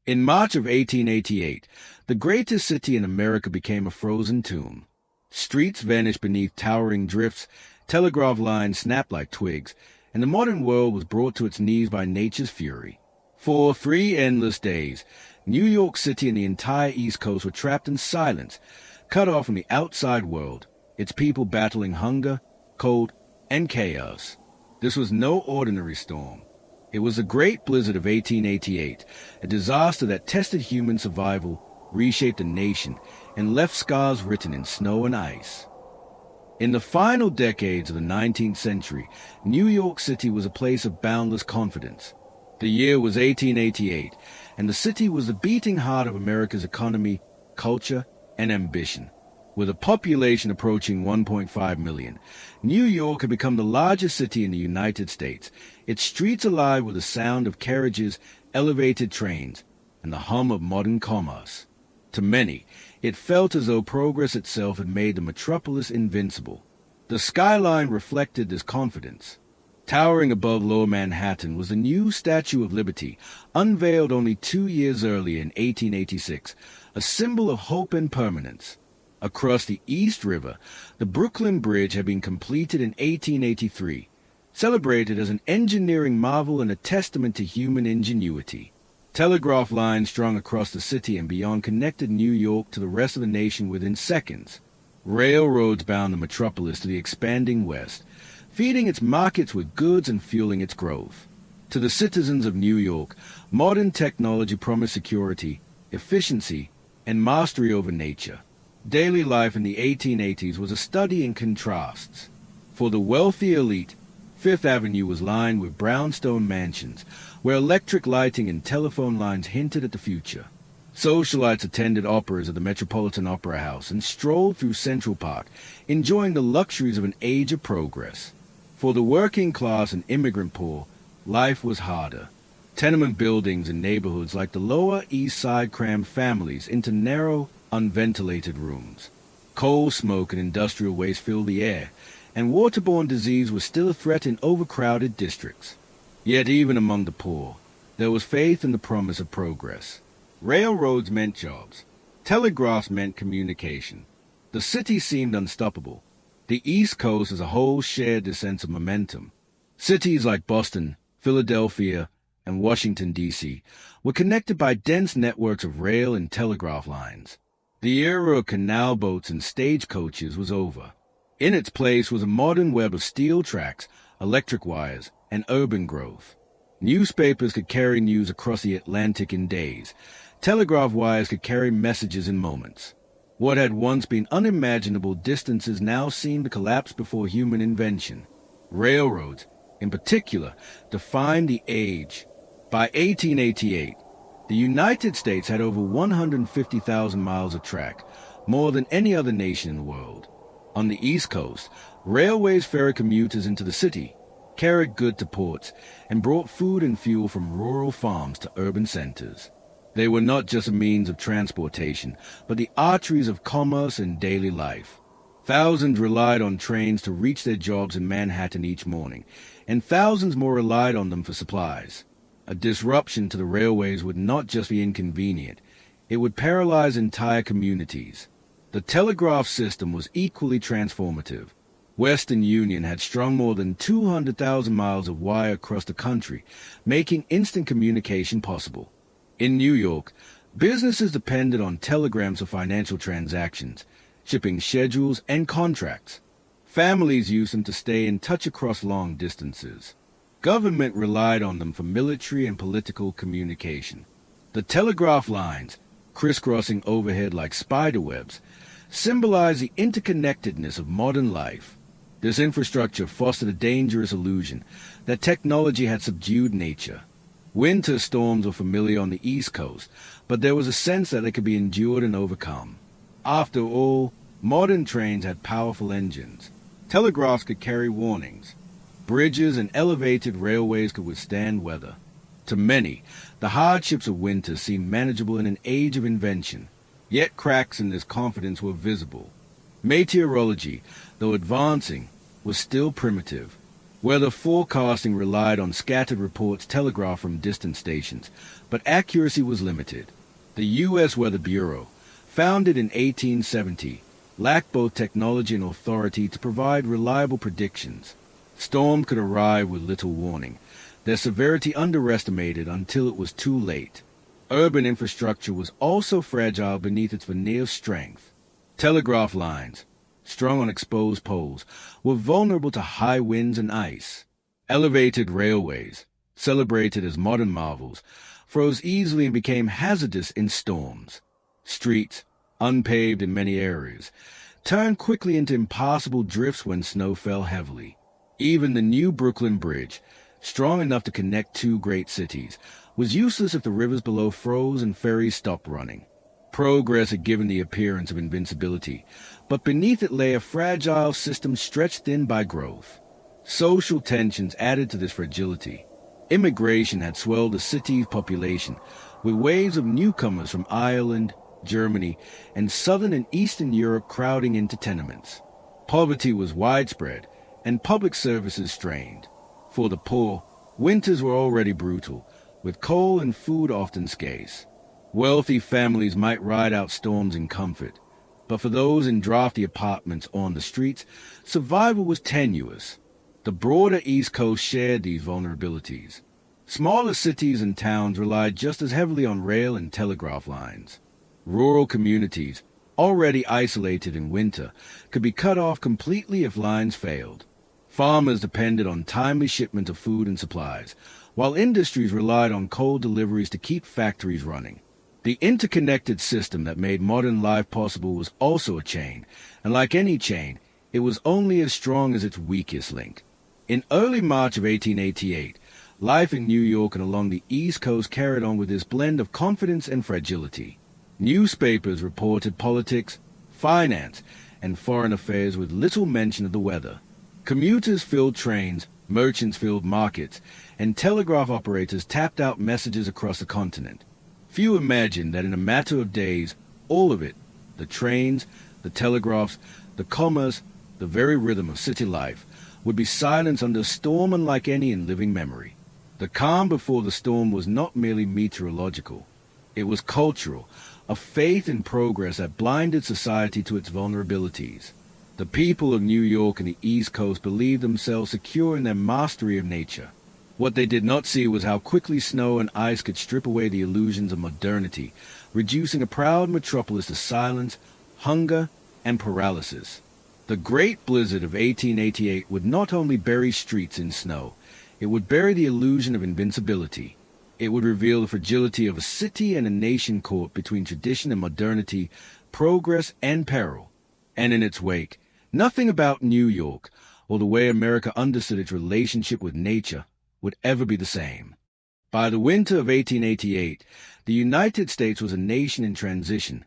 In March of 1888, the greatest city in America became a frozen tomb. Streets vanished beneath towering drifts, telegraph lines snapped like twigs, and the modern world was brought to its knees by nature's fury. For 3 endless days, New York City and the entire East Coast were trapped in silence, cut off from the outside world, its people battling hunger, cold, and chaos. This was no ordinary storm. It was the Great Blizzard of 1888, a disaster that tested human survival, reshaped a nation, and left scars written in snow and ice. In the final decades of the 19th century, New York City was a place of boundless confidence. The year was 1888, and the city was the beating heart of America's economy, culture, and ambition. With a population approaching 1.5 million, New York had become the largest city in the United States, its streets alive with the sound of carriages, elevated trains, and the hum of modern commerce. To many, it felt as though progress itself had made the metropolis invincible. The skyline reflected this confidence. Towering above Lower Manhattan was the new Statue of Liberty, unveiled only 2 years earlier in 1886, a symbol of hope and permanence. Across the East River, the Brooklyn Bridge had been completed in 1883, celebrated as an engineering marvel and a testament to human ingenuity. Telegraph lines strung across the city and beyond connected New York to the rest of the nation within seconds. Railroads bound the metropolis to the expanding West, feeding its markets with goods and fueling its growth. To the citizens of New York, modern technology promised security, efficiency, and mastery over nature. Daily life in the 1880s was a study in contrasts. For the wealthy elite, Fifth Avenue was lined with brownstone mansions, where electric lighting and telephone lines hinted at the future. Socialites attended operas at the Metropolitan Opera House and strolled through Central Park, enjoying the luxuries of an age of progress. For the working class and immigrant poor, life was harder. Tenement buildings in neighborhoods like the Lower East Side crammed families into narrow, unventilated rooms. Coal smoke and industrial waste filled the air, and waterborne disease was still a threat in overcrowded districts. Yet even among the poor, there was faith in the promise of progress. Railroads meant jobs. Telegraphs meant communication. The city seemed unstoppable. The East Coast as a whole shared this sense of momentum. Cities like Boston, Philadelphia, and Washington, D.C. were connected by dense networks of rail and telegraph lines. The era of canal boats and stagecoaches was over. In its place was a modern web of steel tracks, electric wires, and urban growth. Newspapers could carry news across the Atlantic in days. Telegraph wires could carry messages in moments. What had once been unimaginable distances now seemed to collapse before human invention. Railroads, in particular, defined the age. By 1888, the United States had over 150,000 miles of track, more than any other nation in the world. On the East Coast, railways ferried commuters into the city, carried goods to ports, and brought food and fuel from rural farms to urban centers. They were not just a means of transportation, but the arteries of commerce and daily life. Thousands relied on trains to reach their jobs in Manhattan each morning, and thousands more relied on them for supplies. A disruption to the railways would not just be inconvenient, it would paralyze entire communities. The telegraph system was equally transformative. Western Union had strung more than 200,000 miles of wire across the country, making instant communication possible. In New York, businesses depended on telegrams for financial transactions, shipping schedules, and contracts. Families used them to stay in touch across long distances. Government relied on them for military and political communication. The telegraph lines, crisscrossing overhead like spiderwebs, symbolized the interconnectedness of modern life. This infrastructure fostered a dangerous illusion that technology had subdued nature. Winter storms were familiar on the East Coast, but there was a sense that they could be endured and overcome. After all, modern trains had powerful engines. Telegraphs could carry warnings. Bridges and elevated railways could withstand weather. To many, the hardships of winter seemed manageable in an age of invention. Yet cracks in this confidence were visible. Meteorology, though advancing, was still primitive. Weather forecasting relied on scattered reports telegraphed from distant stations, but accuracy was limited. The U.S. Weather Bureau, founded in 1870, lacked both technology and authority to provide reliable predictions. Storms could arrive with little warning, their severity underestimated until it was too late. Urban infrastructure was also fragile beneath its veneer of strength. Telegraph lines, strung on exposed poles, were vulnerable to high winds and ice. Elevated railways, celebrated as modern marvels, froze easily and became hazardous in storms. Streets, unpaved in many areas, turned quickly into impassable drifts when snow fell heavily. Even the new Brooklyn Bridge, strong enough to connect two great cities, was useless if the rivers below froze and ferries stopped running. Progress had given the appearance of invincibility, but beneath it lay a fragile system stretched thin by growth. Social tensions added to this fragility. Immigration had swelled the city's population, with waves of newcomers from Ireland, Germany, and southern and eastern Europe crowding into tenements. Poverty was widespread, and public services strained. For the poor, winters were already brutal, with coal and food often scarce. Wealthy families might ride out storms in comfort, but for those in drafty apartments or on the streets, survival was tenuous. The broader East Coast shared these vulnerabilities. Smaller cities and towns relied just as heavily on rail and telegraph lines. Rural communities, already isolated in winter, could be cut off completely if lines failed. Farmers depended on timely shipment of food and supplies, while industries relied on coal deliveries to keep factories running. The interconnected system that made modern life possible was also a chain, and like any chain, it was only as strong as its weakest link. In early March of 1888, life in New York and along the East Coast carried on with this blend of confidence and fragility. Newspapers reported politics, finance, and foreign affairs with little mention of the weather. Commuters filled trains, merchants filled markets, and telegraph operators tapped out messages across the continent. Few imagined that in a matter of days, all of it, the trains, the telegraphs, the commerce, the very rhythm of city life, would be silenced under a storm unlike any in living memory. The calm before the storm was not merely meteorological. It was cultural, a faith in progress that blinded society to its vulnerabilities. The people of New York and the East Coast believed themselves secure in their mastery of nature. What they did not see was how quickly snow and ice could strip away the illusions of modernity, reducing a proud metropolis to silence, hunger, and paralysis. The great blizzard of 1888 would not only bury streets in snow, it would bury the illusion of invincibility. It would reveal the fragility of a city and a nation caught between tradition and modernity, progress and peril. And in its wake, nothing about New York, or the way America understood its relationship with nature, would ever be the same. By the winter of 1888, the United States was a nation in transition,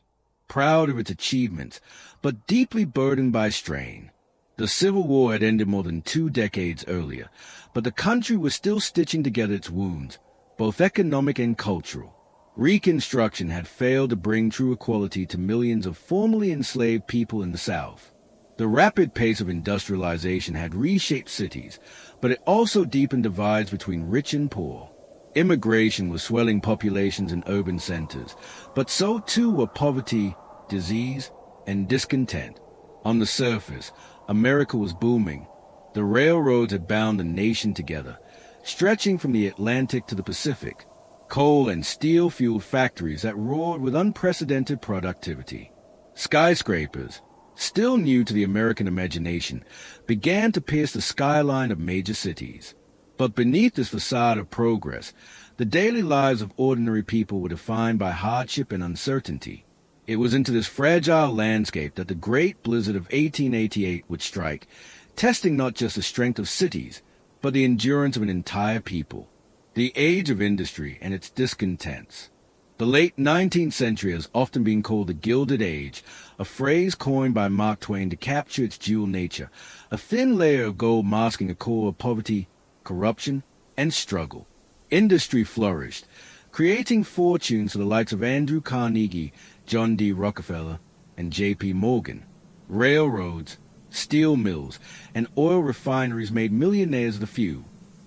proud of its achievements, but deeply burdened by strain. The Civil War had ended more than 2 decades earlier, but the country was still stitching together its wounds, both economic and cultural. Reconstruction had failed to bring true equality to millions of formerly enslaved people in the South. The rapid pace of industrialization had reshaped cities, but it also deepened divides between rich and poor. Immigration was swelling populations in urban centers, but so too were poverty, disease, and discontent. On the surface, America was booming. The railroads had bound the nation together, stretching from the Atlantic to the Pacific. Coal and steel-fueled factories that roared with unprecedented productivity. Skyscrapers, still new to the American imagination, began to pierce the skyline of major cities. But beneath this facade of progress, the daily lives of ordinary people were defined by hardship and uncertainty. It was into this fragile landscape that the great blizzard of 1888 would strike, testing not just the strength of cities, but the endurance of an entire people. The age of industry and its discontents. The late 19th century has often been called the Gilded Age, a phrase coined by Mark Twain to capture its dual nature, a thin layer of gold masking a core of poverty, corruption, and struggle. Industry flourished, creating fortunes for the likes of Andrew Carnegie, John D. Rockefeller, and J.P. Morgan. Railroads, Steel mills and oil refineries made millionaires of the few.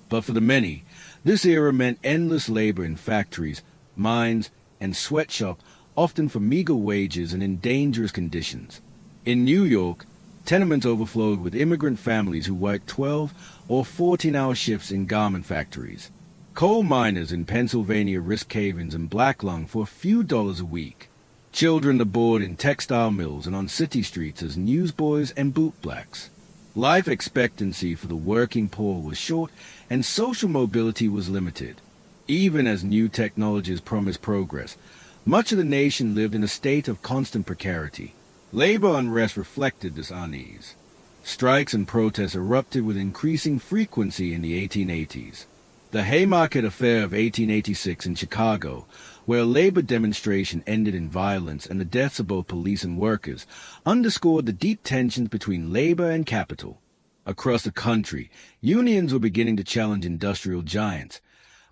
But for the many, this era meant endless labor in factories, mines, and sweatshops, often for meager wages and in dangerous conditions. In New York, tenements overflowed with immigrant families who worked 12 or 14-hour shifts in garment factories. Coal miners in Pennsylvania risked cave-ins and black lung for a few dollars a week. Children aboard in textile mills and on city streets as newsboys and bootblacks. Life expectancy for the working poor was short and social mobility was limited. Even as new technologies promised progress, much of the nation lived in a state of constant precarity. Labor unrest reflected this unease. Strikes and protests erupted with increasing frequency in the 1880s. The Haymarket Affair of 1886 in Chicago, where a labor demonstration ended in violence and the deaths of both police and workers, underscored the deep tensions between labor and capital. Across the country, unions were beginning to challenge industrial giants,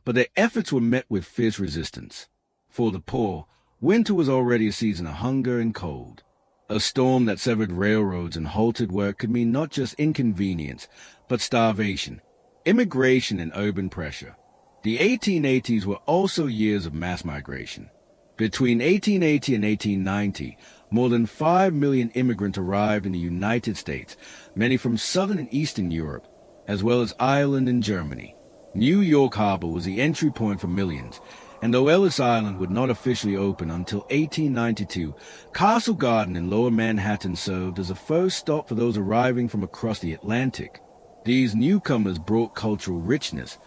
but their efforts were met with fierce resistance. For the poor, winter was already a season of hunger and cold. A storm that severed railroads and halted work could mean not just inconvenience, but starvation, immigration, and urban pressure. The 1880s were also years of mass migration. Between 1880 and 1890, more than 5 million immigrants arrived in the United States, many from southern and eastern Europe, as well as Ireland and Germany. New York Harbor was the entry point for millions, and though Ellis Island would not officially open until 1892, Castle Garden in Lower Manhattan served as a first stop for those arriving from across the Atlantic. These newcomers brought cultural richness,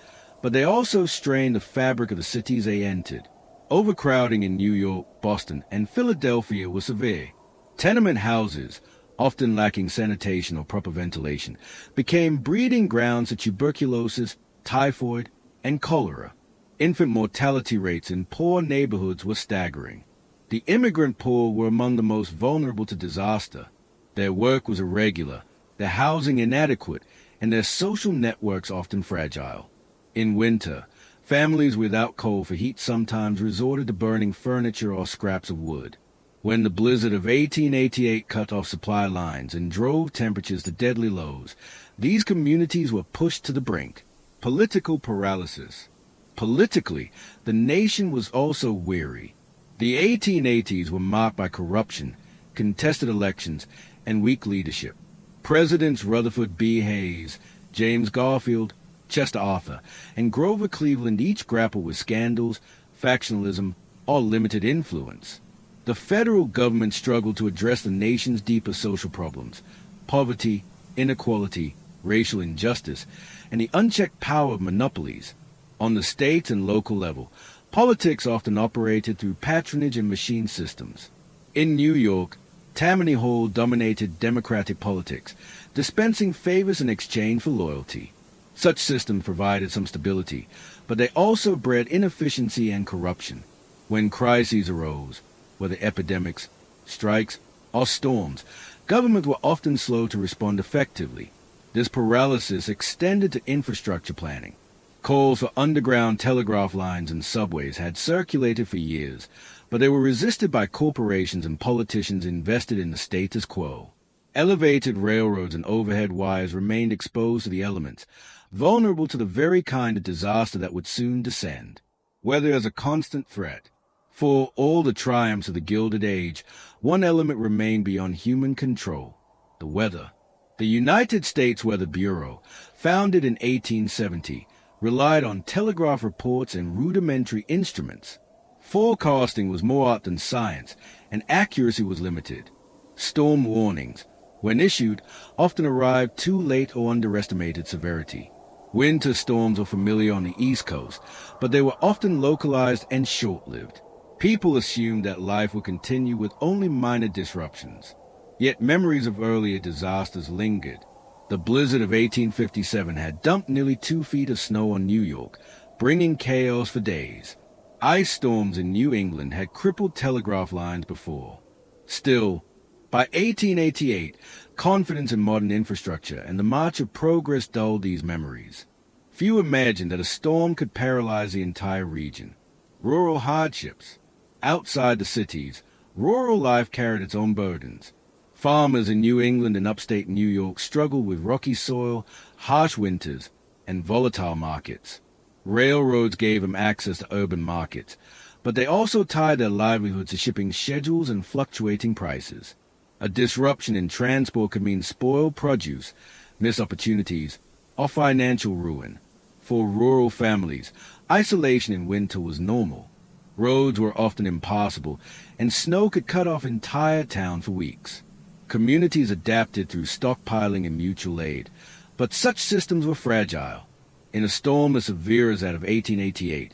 but they also strained the fabric of the cities they entered. Overcrowding in New York, Boston, and Philadelphia was severe. Tenement houses, often lacking sanitation or proper ventilation, became breeding grounds for tuberculosis, typhoid, and cholera. Infant mortality rates in poor neighborhoods were staggering. The immigrant poor were among the most vulnerable to disaster. Their work was irregular, their housing inadequate, and their social networks often fragile. In winter, families without coal for heat sometimes resorted to burning furniture or scraps of wood. When the blizzard of 1888 cut off supply lines and drove temperatures to deadly lows, these communities were pushed to the brink. Political paralysis. Politically, the nation was also weary. The 1880s were marked by corruption, contested elections, and weak leadership. Presidents Rutherford B. Hayes, James Garfield, Chester Arthur, and Grover Cleveland each grappled with scandals, factionalism, or limited influence. The federal government struggled to address the nation's deeper social problems: poverty, inequality, racial injustice, and the unchecked power of monopolies. On the state and local level, politics often operated through patronage and machine systems. In New York, Tammany Hall dominated democratic politics, dispensing favors in exchange for loyalty. Such systems provided some stability, but they also bred inefficiency and corruption. When crises arose, whether epidemics, strikes, or storms, governments were often slow to respond effectively. This paralysis extended to infrastructure planning. Calls for underground telegraph lines and subways had circulated for years, but they were resisted by corporations and politicians invested in the status quo. Elevated railroads and overhead wires remained exposed to the elements, vulnerable to the very kind of disaster that would soon descend. Weather as a constant threat. For all the triumphs of the Gilded Age, one element remained beyond human control: the weather. The United States Weather Bureau, founded in 1870, relied on telegraph reports and rudimentary instruments. Forecasting was more art than science, and accuracy was limited. Storm warnings, when issued, often arrived too late or underestimated severity. Winter storms were familiar on the East Coast, but they were often localized and short-lived. People assumed that life would continue with only minor disruptions. Yet memories of earlier disasters lingered. The blizzard of 1857 had dumped nearly 2 feet of snow on New York, bringing chaos for days. Ice storms in New England had crippled telegraph lines before. Still, by 1888, confidence in modern infrastructure and the march of progress dulled these memories. Few imagined that a storm could paralyze the entire region. Rural hardships. Outside the cities, rural life carried its own burdens. Farmers in New England and upstate New York struggled with rocky soil, harsh winters, and volatile markets. Railroads gave them access to urban markets, but they also tied their livelihood to shipping schedules and fluctuating prices. A disruption in transport could mean spoiled produce, missed opportunities, or financial ruin. For rural families, isolation in winter was normal. Roads were often impassable, and snow could cut off entire towns for weeks. Communities adapted through stockpiling and mutual aid, but such systems were fragile. In a storm as severe as that of 1888,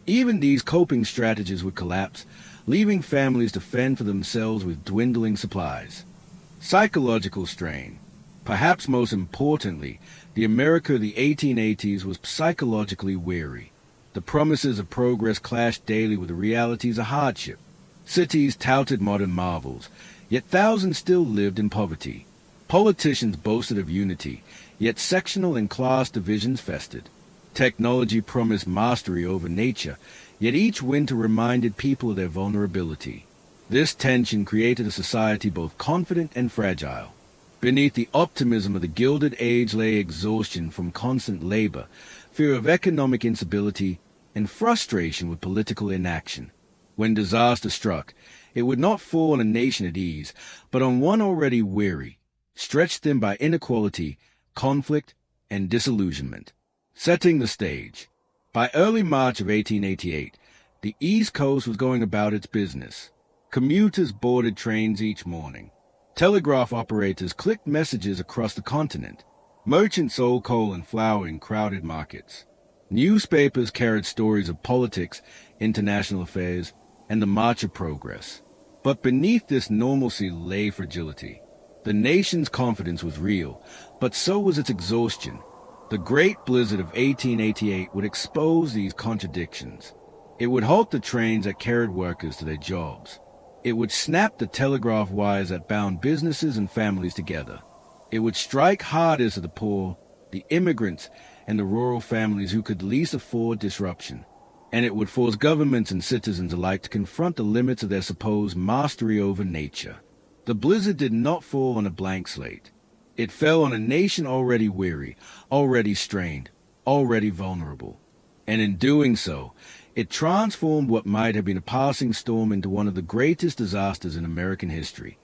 even these coping strategies would collapse, leaving families to fend for themselves with dwindling supplies. Psychological strain. Perhaps most importantly, the America of the 1880s was psychologically weary. The promises of progress clashed daily with the realities of hardship. Cities touted modern marvels, yet thousands still lived in poverty. Politicians boasted of unity, yet sectional and class divisions festered. Technology promised mastery over nature, yet each winter reminded people of their vulnerability. This tension created a society both confident and fragile. Beneath the optimism of the Gilded Age lay exhaustion from constant labor, fear of economic instability, and frustration with political inaction. When disaster struck, it would not fall on a nation at ease, but on one already weary, stretched thin by inequality, conflict, and disillusionment. Setting the stage. By early March of 1888, the East Coast was going about its business. Commuters boarded trains each morning. Telegraph operators clicked messages across the continent. Merchants sold coal and flour in crowded markets. Newspapers carried stories of politics, international affairs, and the march of progress. But beneath this normalcy lay fragility. The nation's confidence was real, but so was its exhaustion. The Great Blizzard of 1888 would expose these contradictions. It would halt the trains that carried workers to their jobs. It would snap the telegraph wires that bound businesses and families together. It would strike hardest at the poor, the immigrants, and the rural families who could least afford disruption. And it would force governments and citizens alike to confront the limits of their supposed mastery over nature. The blizzard did not fall on a blank slate. It fell on a nation already weary, already strained, already vulnerable. And in doing so, it transformed what might have been a passing storm into one of the greatest disasters in American history.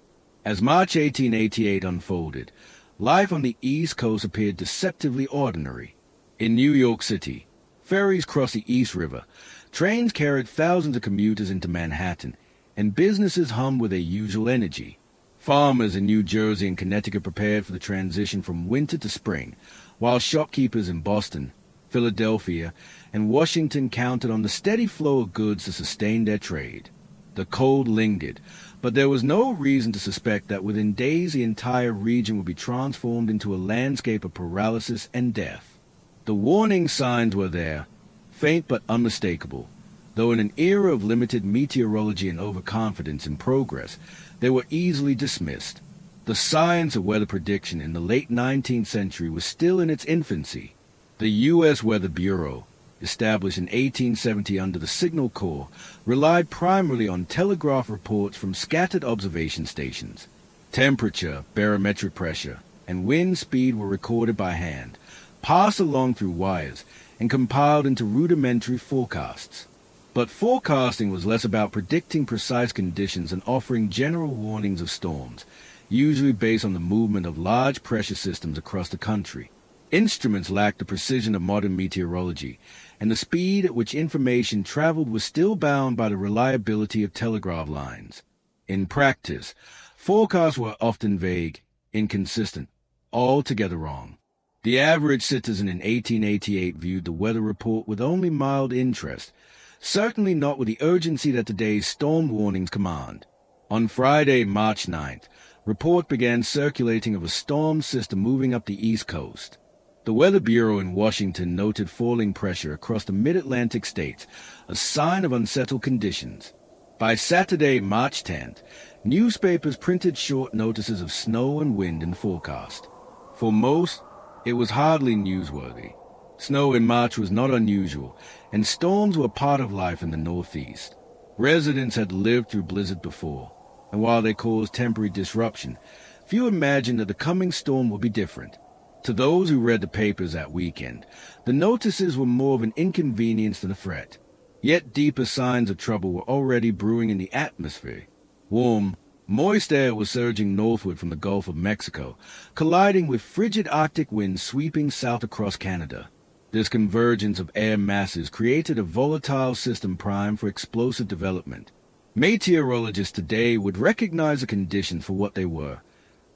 As March 1888 unfolded, life on the East Coast appeared deceptively ordinary. In New York City, ferries crossed the East River, trains carried thousands of commuters into Manhattan, and businesses hummed with their usual energy. Farmers in New Jersey and Connecticut prepared for the transition from winter to spring, while shopkeepers in Boston, Philadelphia, and Washington counted on the steady flow of goods to sustain their trade. The cold lingered, but there was no reason to suspect that within days the entire region would be transformed into a landscape of paralysis and death. The warning signs were there, faint but unmistakable, though in an era of limited meteorology and overconfidence in progress, they were easily dismissed. The science of weather prediction in the late 19th century was still in its infancy. The U.S. Weather Bureau, established in 1870 under the Signal Corps, relied primarily on telegraph reports from scattered observation stations. Temperature, barometric pressure, and wind speed were recorded by hand, passed along through wires, and compiled into rudimentary forecasts. But forecasting was less about predicting precise conditions and offering general warnings of storms, usually based on the movement of large pressure systems across the country. Instruments lacked the precision of modern meteorology, and the speed at which information traveled was still bound by the reliability of telegraph lines. In practice, forecasts were often vague, inconsistent, altogether wrong. The average citizen in 1888 viewed the weather report with only mild interest, certainly not with the urgency that today's storm warnings command. On Friday, March 9th, report began circulating of a storm system moving up the East Coast. The Weather Bureau in Washington noted falling pressure across the mid-Atlantic states, a sign of unsettled conditions. By Saturday, March 10th, newspapers printed short notices of snow and wind in the forecast. For most, it was hardly newsworthy. Snow in March was not unusual, and storms were part of life in the Northeast. Residents had lived through blizzard before. and while they caused temporary disruption, few imagined that the coming storm would be different. To those who read the papers that weekend, the notices were more of an inconvenience than a threat. Yet deeper signs of trouble were already brewing in the atmosphere. Warm, moist air was surging northward from the Gulf of Mexico, colliding with frigid Arctic winds sweeping south across Canada. This convergence of air masses created a volatile system primed for explosive development. Meteorologists today would recognize the conditions for what they were: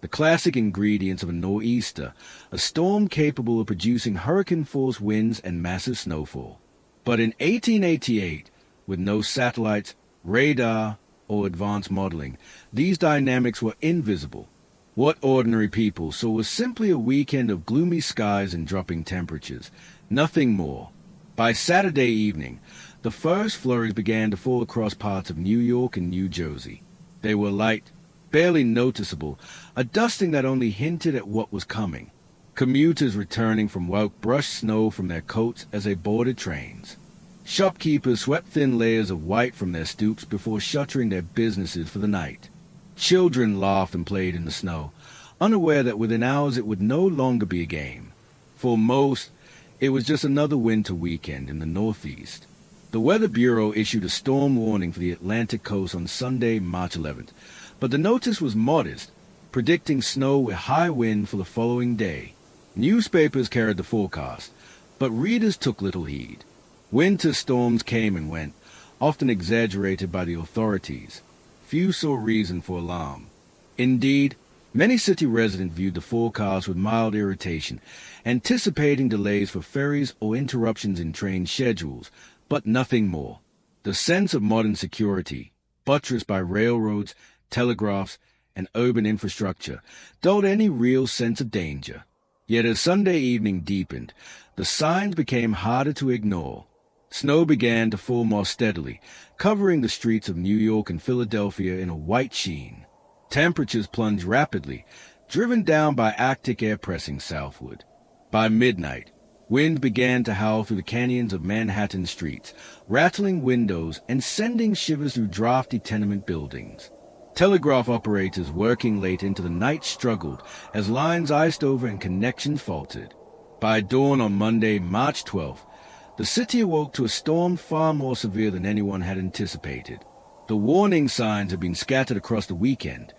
the classic ingredients of a nor'easter, a storm capable of producing hurricane-force winds and massive snowfall. But in 1888, with no satellites, radar, or advanced modeling, these dynamics were invisible. What ordinary people saw was simply a weekend of gloomy skies and dropping temperatures, nothing more. By Saturday evening, the first flurries began to fall across parts of New York and New Jersey. They were light, barely noticeable, a dusting that only hinted at what was coming. Commuters returning from work brushed snow from their coats as they boarded trains. Shopkeepers swept thin layers of white from their stoops before shuttering their businesses for the night. Children laughed and played in the snow, unaware that within hours it would no longer be a game. For most, it was just another winter weekend in the Northeast. The Weather Bureau issued a storm warning for the Atlantic coast on Sunday, March 11th, but the notice was modest, predicting snow with high wind for the following day. Newspapers carried the forecast, but readers took little heed. Winter storms came and went, often exaggerated by the authorities. Few saw reason for alarm. Indeed, many city residents viewed the forecast with mild irritation, anticipating delays for ferries or interruptions in train schedules, but nothing more. The sense of modern security, buttressed by railroads, telegraphs, and urban infrastructure, dulled any real sense of danger. Yet as Sunday evening deepened, the signs became harder to ignore. Snow began to fall more steadily, covering the streets of New York and Philadelphia in a white sheen. Temperatures plunged rapidly, driven down by Arctic air pressing southward. By midnight, wind began to howl through the canyons of Manhattan streets, rattling windows and sending shivers through drafty tenement buildings. Telegraph operators working late into the night struggled as lines iced over and connections faltered. By dawn on Monday, March 12th, the city awoke to a storm far more severe than anyone had anticipated. The warning signs had been scattered across the weekend: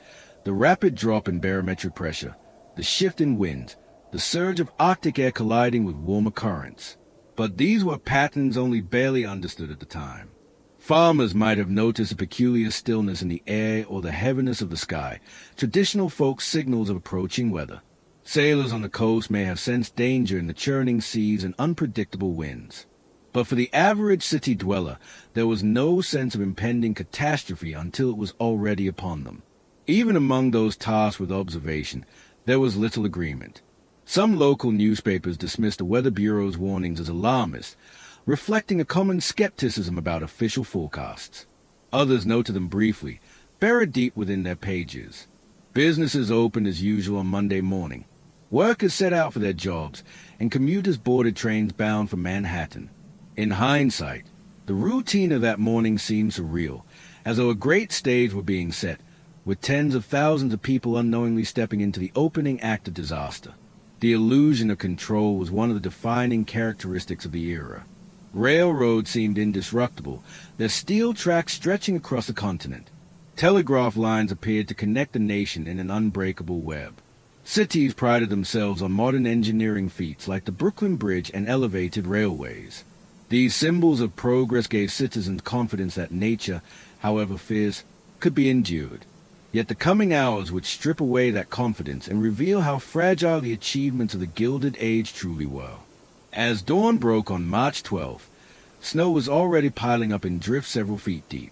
the rapid drop in barometric pressure, the shift in winds, the surge of Arctic air colliding with warmer currents. But these were patterns only barely understood at the time. Farmers might have noticed a peculiar stillness in the air or the heaviness of the sky, traditional folk signals of approaching weather. Sailors on the coast may have sensed danger in the churning seas and unpredictable winds. But for the average city dweller, there was no sense of impending catastrophe until it was already upon them. Even among those tasked with observation, there was little agreement. Some local newspapers dismissed the Weather Bureau's warnings as alarmist, reflecting a common skepticism about official forecasts. Others noted them briefly, buried deep within their pages. Businesses opened as usual on Monday morning. Workers set out for their jobs, and commuters boarded trains bound for Manhattan. In hindsight, the routine of that morning seemed surreal, as though a great stage were being set, with tens of thousands of people unknowingly stepping into the opening act of disaster. The illusion of control was one of the defining characteristics of the era. Railroads seemed indestructible, their steel tracks stretching across the continent. Telegraph lines appeared to connect the nation in an unbreakable web. Cities prided themselves on modern engineering feats like the Brooklyn Bridge and elevated railways. These symbols of progress gave citizens confidence that nature, however fierce, could be endured. Yet the coming hours would strip away that confidence and reveal how fragile the achievements of the Gilded Age truly were. As dawn broke on March 12th, snow was already piling up in drifts several feet deep.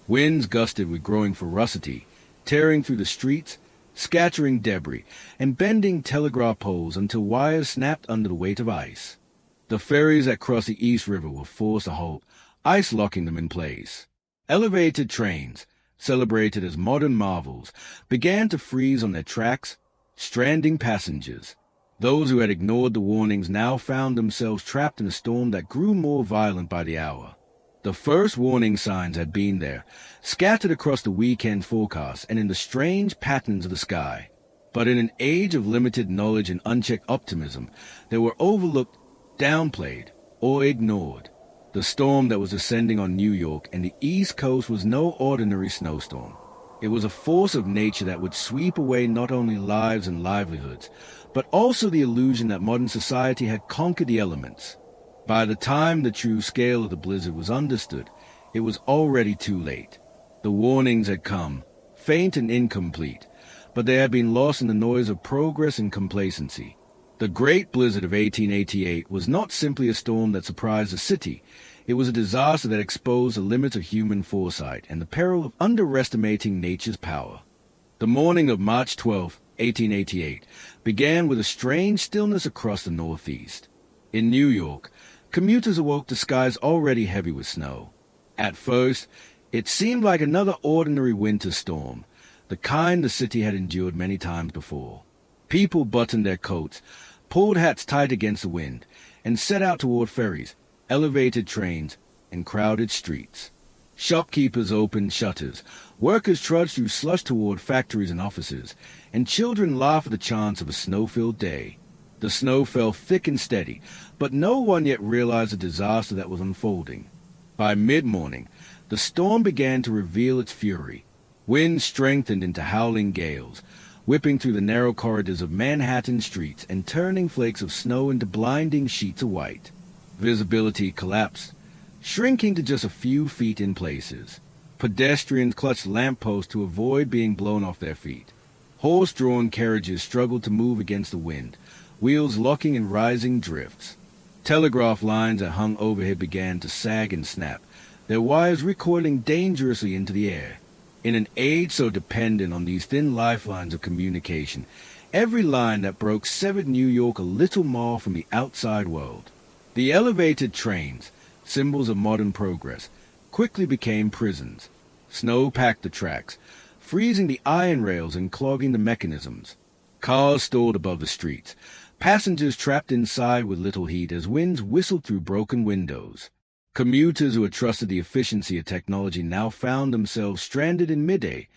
Winds gusted with growing ferocity, tearing through the streets, scattering debris, and bending telegraph poles until wires snapped under the weight of ice. The ferries that crossed the East River were forced to halt, ice locking them in place. Elevated trains, celebrated as modern marvels, began to freeze on their tracks, stranding passengers. Those who had ignored the warnings now found themselves trapped in a storm that grew more violent by the hour. The first warning signs had been there, scattered across the weekend forecast and in the strange patterns of the sky. But in an age of limited knowledge and unchecked optimism, they were overlooked, downplayed, or ignored. The storm that was ascending on New York and the East Coast was no ordinary snowstorm. It was a force of nature that would sweep away not only lives and livelihoods, but also the illusion that modern society had conquered the elements. By the time the true scale of the blizzard was understood, it was already too late. The warnings had come, faint and incomplete, but they had been lost in the noise of progress and complacency. The Great Blizzard of 1888 was not simply a storm that surprised the city. It was a disaster that exposed the limits of human foresight and the peril of underestimating nature's power. The morning of March 12, 1888, began with a strange stillness across the Northeast. In New York, commuters awoke to skies already heavy with snow. At first, it seemed like another ordinary winter storm, the kind the city had endured many times before. People buttoned their coats, pulled hats tight against the wind, and set out toward ferries, elevated trains, and crowded streets. Shopkeepers opened shutters, workers trudged through slush toward factories and offices, and children laughed at the chance of a snow-filled day. The snow fell thick and steady, but no one yet realized the disaster that was unfolding. By mid-morning, the storm began to reveal its fury. Winds strengthened into howling gales, whipping through the narrow corridors of Manhattan streets and turning flakes of snow into blinding sheets of white. Visibility collapsed, shrinking to just a few feet in places. Pedestrians clutched lampposts to avoid being blown off their feet. Horse-drawn carriages struggled to move against the wind, wheels locking in rising drifts. Telegraph lines that hung overhead began to sag and snap, their wires recoiling dangerously into the air. In an age so dependent on these thin lifelines of communication, every line that broke severed New York a little more from the outside world. The elevated trains, symbols of modern progress, quickly became prisons. Snow packed the tracks, freezing the iron rails and clogging the mechanisms. Cars stalled above the streets, passengers trapped inside with little heat as winds whistled through broken windows. Commuters who had trusted the efficiency of technology now found themselves stranded in midday,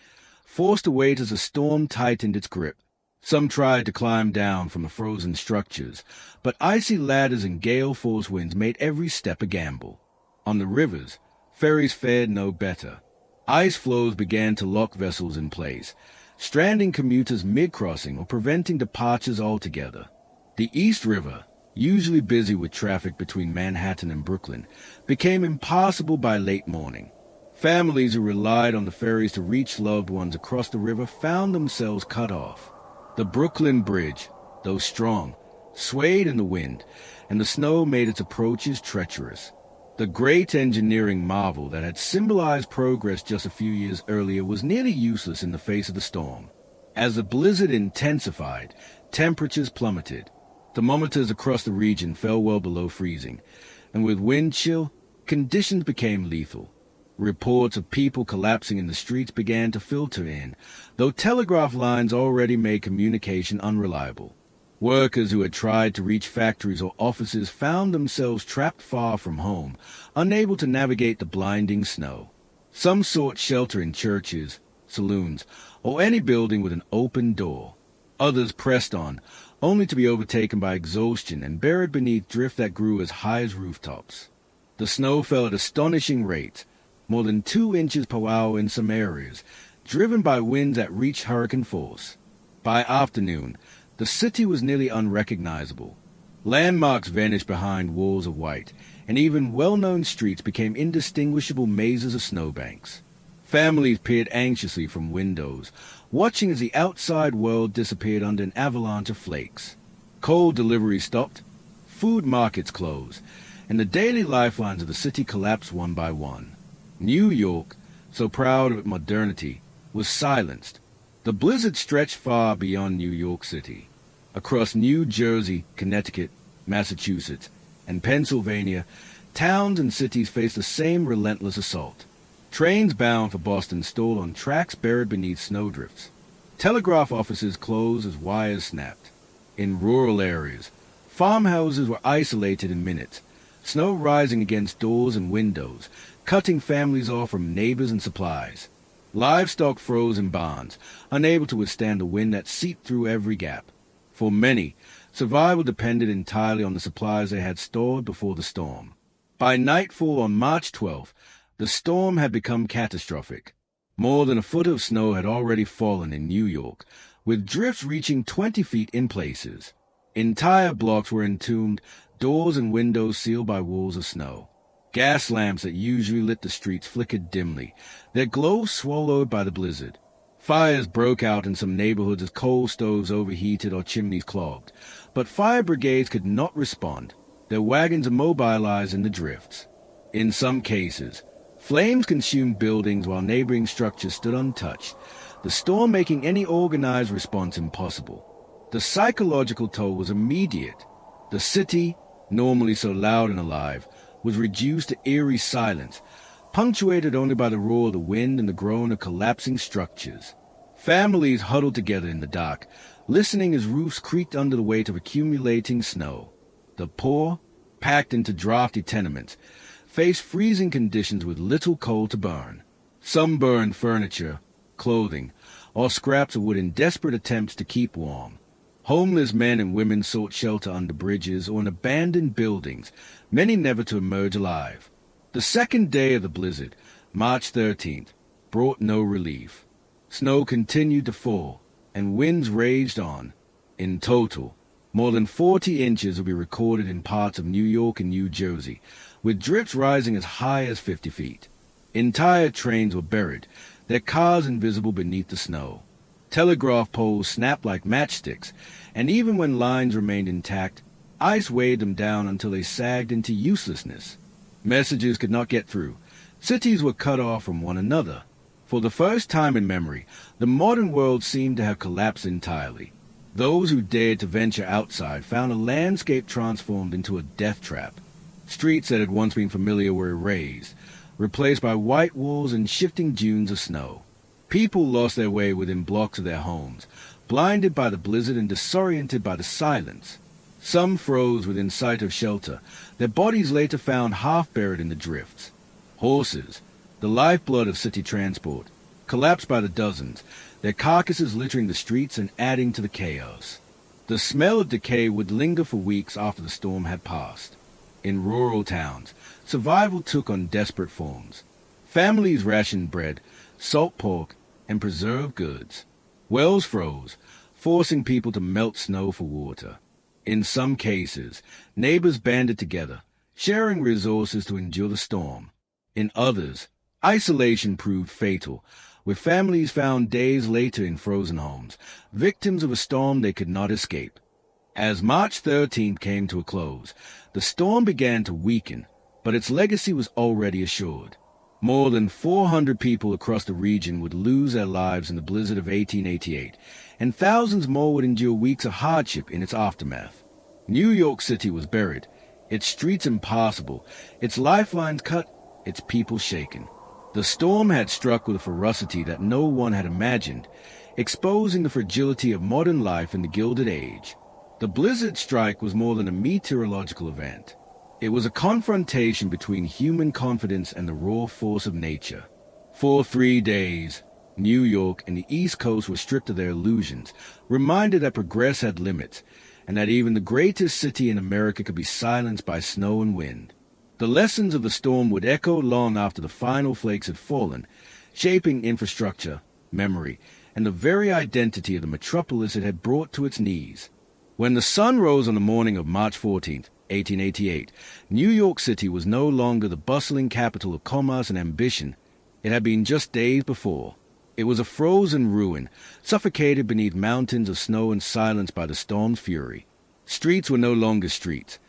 forced to wait as the storm tightened its grip. Some tried to climb down from the frozen structures, but icy ladders and gale-force winds made every step a gamble. On the rivers, ferries fared no better. Ice floes began to lock vessels in place, stranding commuters mid-crossing or preventing departures altogether. The East River, usually busy with traffic between Manhattan and Brooklyn, became impassable by late morning. Families who relied on the ferries to reach loved ones across the river found themselves cut off. The Brooklyn Bridge, though strong, swayed in the wind, and the snow made its approaches treacherous. The great engineering marvel that had symbolized progress just a few years earlier was nearly useless in the face of the storm. As the blizzard intensified, temperatures plummeted. Thermometers across the region fell well below freezing, and with wind chill, conditions became lethal. Reports of people collapsing in the streets began to filter in, though telegraph lines already made communication unreliable. Workers who had tried to reach factories or offices found themselves trapped far from home, unable to navigate the blinding snow. Some sought shelter in churches, saloons, or any building with an open door. Others pressed on, only to be overtaken by exhaustion and buried beneath drift that grew as high as rooftops. The snow fell at astonishing rates, more than 2 inches per hour in some areas, driven by winds that reached hurricane force. By afternoon, the city was nearly unrecognizable. Landmarks vanished behind walls of white, and even well-known streets became indistinguishable mazes of snowbanks. Families peered anxiously from windows, watching as the outside world disappeared under an avalanche of flakes. Coal deliveries stopped, food markets closed, and the daily lifelines of the city collapsed one by one. New York, so proud of its modernity, was silenced. The blizzard stretched far beyond New York City. Across New Jersey, Connecticut, Massachusetts, and Pennsylvania, towns and cities faced the same relentless assault. Trains bound for Boston stalled on tracks buried beneath snowdrifts. Telegraph offices closed as wires snapped. In rural areas, farmhouses were isolated in minutes, snow rising against doors and windows, cutting families off from neighbors and supplies. Livestock froze in barns, unable to withstand the wind that seeped through every gap. For many, survival depended entirely on the supplies they had stored before the storm. By nightfall on March 12th, the storm had become catastrophic. More than a foot of snow had already fallen in New York, with drifts reaching 20 feet in places. Entire blocks were entombed, doors and windows sealed by walls of snow. Gas lamps that usually lit the streets flickered dimly, their glow swallowed by the blizzard. Fires broke out in some neighborhoods as coal stoves overheated or chimneys clogged, but fire brigades could not respond, their wagons immobilized in the drifts. In some cases, flames consumed buildings while neighboring structures stood untouched, the storm making any organized response impossible. The psychological toll was immediate. The city, normally so loud and alive, was reduced to eerie silence, punctuated only by the roar of the wind and the groan of collapsing structures. Families huddled together in the dark, listening as roofs creaked under the weight of accumulating snow. The poor, packed into drafty tenements, faced freezing conditions with little coal to burn. Some burned furniture, clothing, or scraps of wood in desperate attempts to keep warm. Homeless men and women sought shelter under bridges or in abandoned buildings, many never to emerge alive. The second day of the blizzard, March 13th, brought no relief. Snow continued to fall, and winds raged on. In total, more than 40 inches will be recorded in parts of New York and New Jersey, with drifts rising as high as 50 feet. Entire trains were buried, their cars invisible beneath the snow. Telegraph poles snapped like matchsticks, and even when lines remained intact, ice weighed them down until they sagged into uselessness. Messages could not get through. Cities were cut off from one another. For the first time in memory, the modern world seemed to have collapsed entirely. Those who dared to venture outside found a landscape transformed into a death trap. Streets that had once been familiar were erased, replaced by white walls and shifting dunes of snow. People lost their way within blocks of their homes, blinded by the blizzard and disoriented by the silence. Some froze within sight of shelter, their bodies later found half buried in the drifts. Horses, the lifeblood of city transport, collapsed by the dozens, their carcasses littering the streets and adding to the chaos. The smell of decay would linger for weeks after the storm had passed. In rural towns, survival took on desperate forms. Families rationed bread, salt pork, and preserved goods. Wells froze, forcing people to melt snow for water. In some cases, neighbors banded together, sharing resources to endure the storm. In others, isolation proved fatal, with families found days later in frozen homes, victims of a storm they could not escape. As March 13th came to a close, the storm began to weaken, but its legacy was already assured. More than 400 people across the region would lose their lives in the blizzard of 1888, and thousands more would endure weeks of hardship in its aftermath. New York City was buried, its streets impassable, its lifelines cut, its people shaken. The storm had struck with a ferocity that no one had imagined, exposing the fragility of modern life in the Gilded Age. The blizzard strike was more than a meteorological event. It was a confrontation between human confidence and the raw force of nature. For 3 days, New York and the East Coast were stripped of their illusions, reminded that progress had limits, and that even the greatest city in America could be silenced by snow and wind. The lessons of the storm would echo long after the final flakes had fallen, shaping infrastructure, memory, and the very identity of the metropolis it had brought to its knees. When the sun rose on the morning of March 14th, 1888, New York City was no longer the bustling capital of commerce and ambition it had been just days before. It was a frozen ruin, suffocated beneath mountains of snow and silenced by the storm's fury. Streets were no longer streets.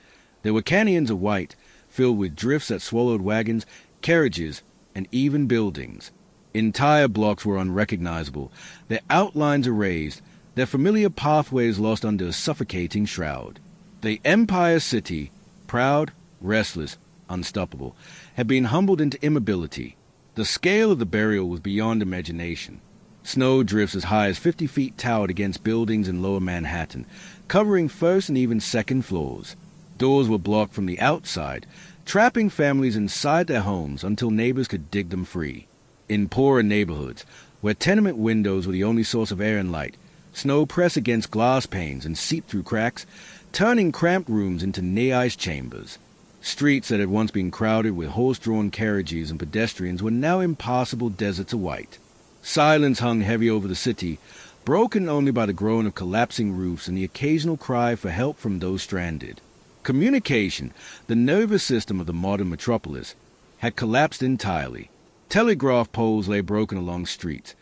There were canyons of white, filled with drifts that swallowed wagons, carriages, and even buildings. Entire blocks were unrecognizable, their outlines erased, their familiar pathways lost under a suffocating shroud. The Empire City, proud, restless, unstoppable, had been humbled into immobility. The scale of the burial was beyond imagination. Snow drifts as high as 50 feet towered against buildings in lower Manhattan, covering first and even second floors. Doors were blocked from the outside, trapping families inside their homes until neighbors could dig them free. In poorer neighborhoods, where tenement windows were the only source of air and light, snow pressed against glass panes and seeped through cracks, turning cramped rooms into knee-ice chambers. Streets that had once been crowded with horse-drawn carriages and pedestrians were now impassable deserts of white. Silence hung heavy over the city, broken only by the groan of collapsing roofs and the occasional cry for help from those stranded. Communication, the nervous system of the modern metropolis, had collapsed entirely. Telegraph poles lay broken along streets,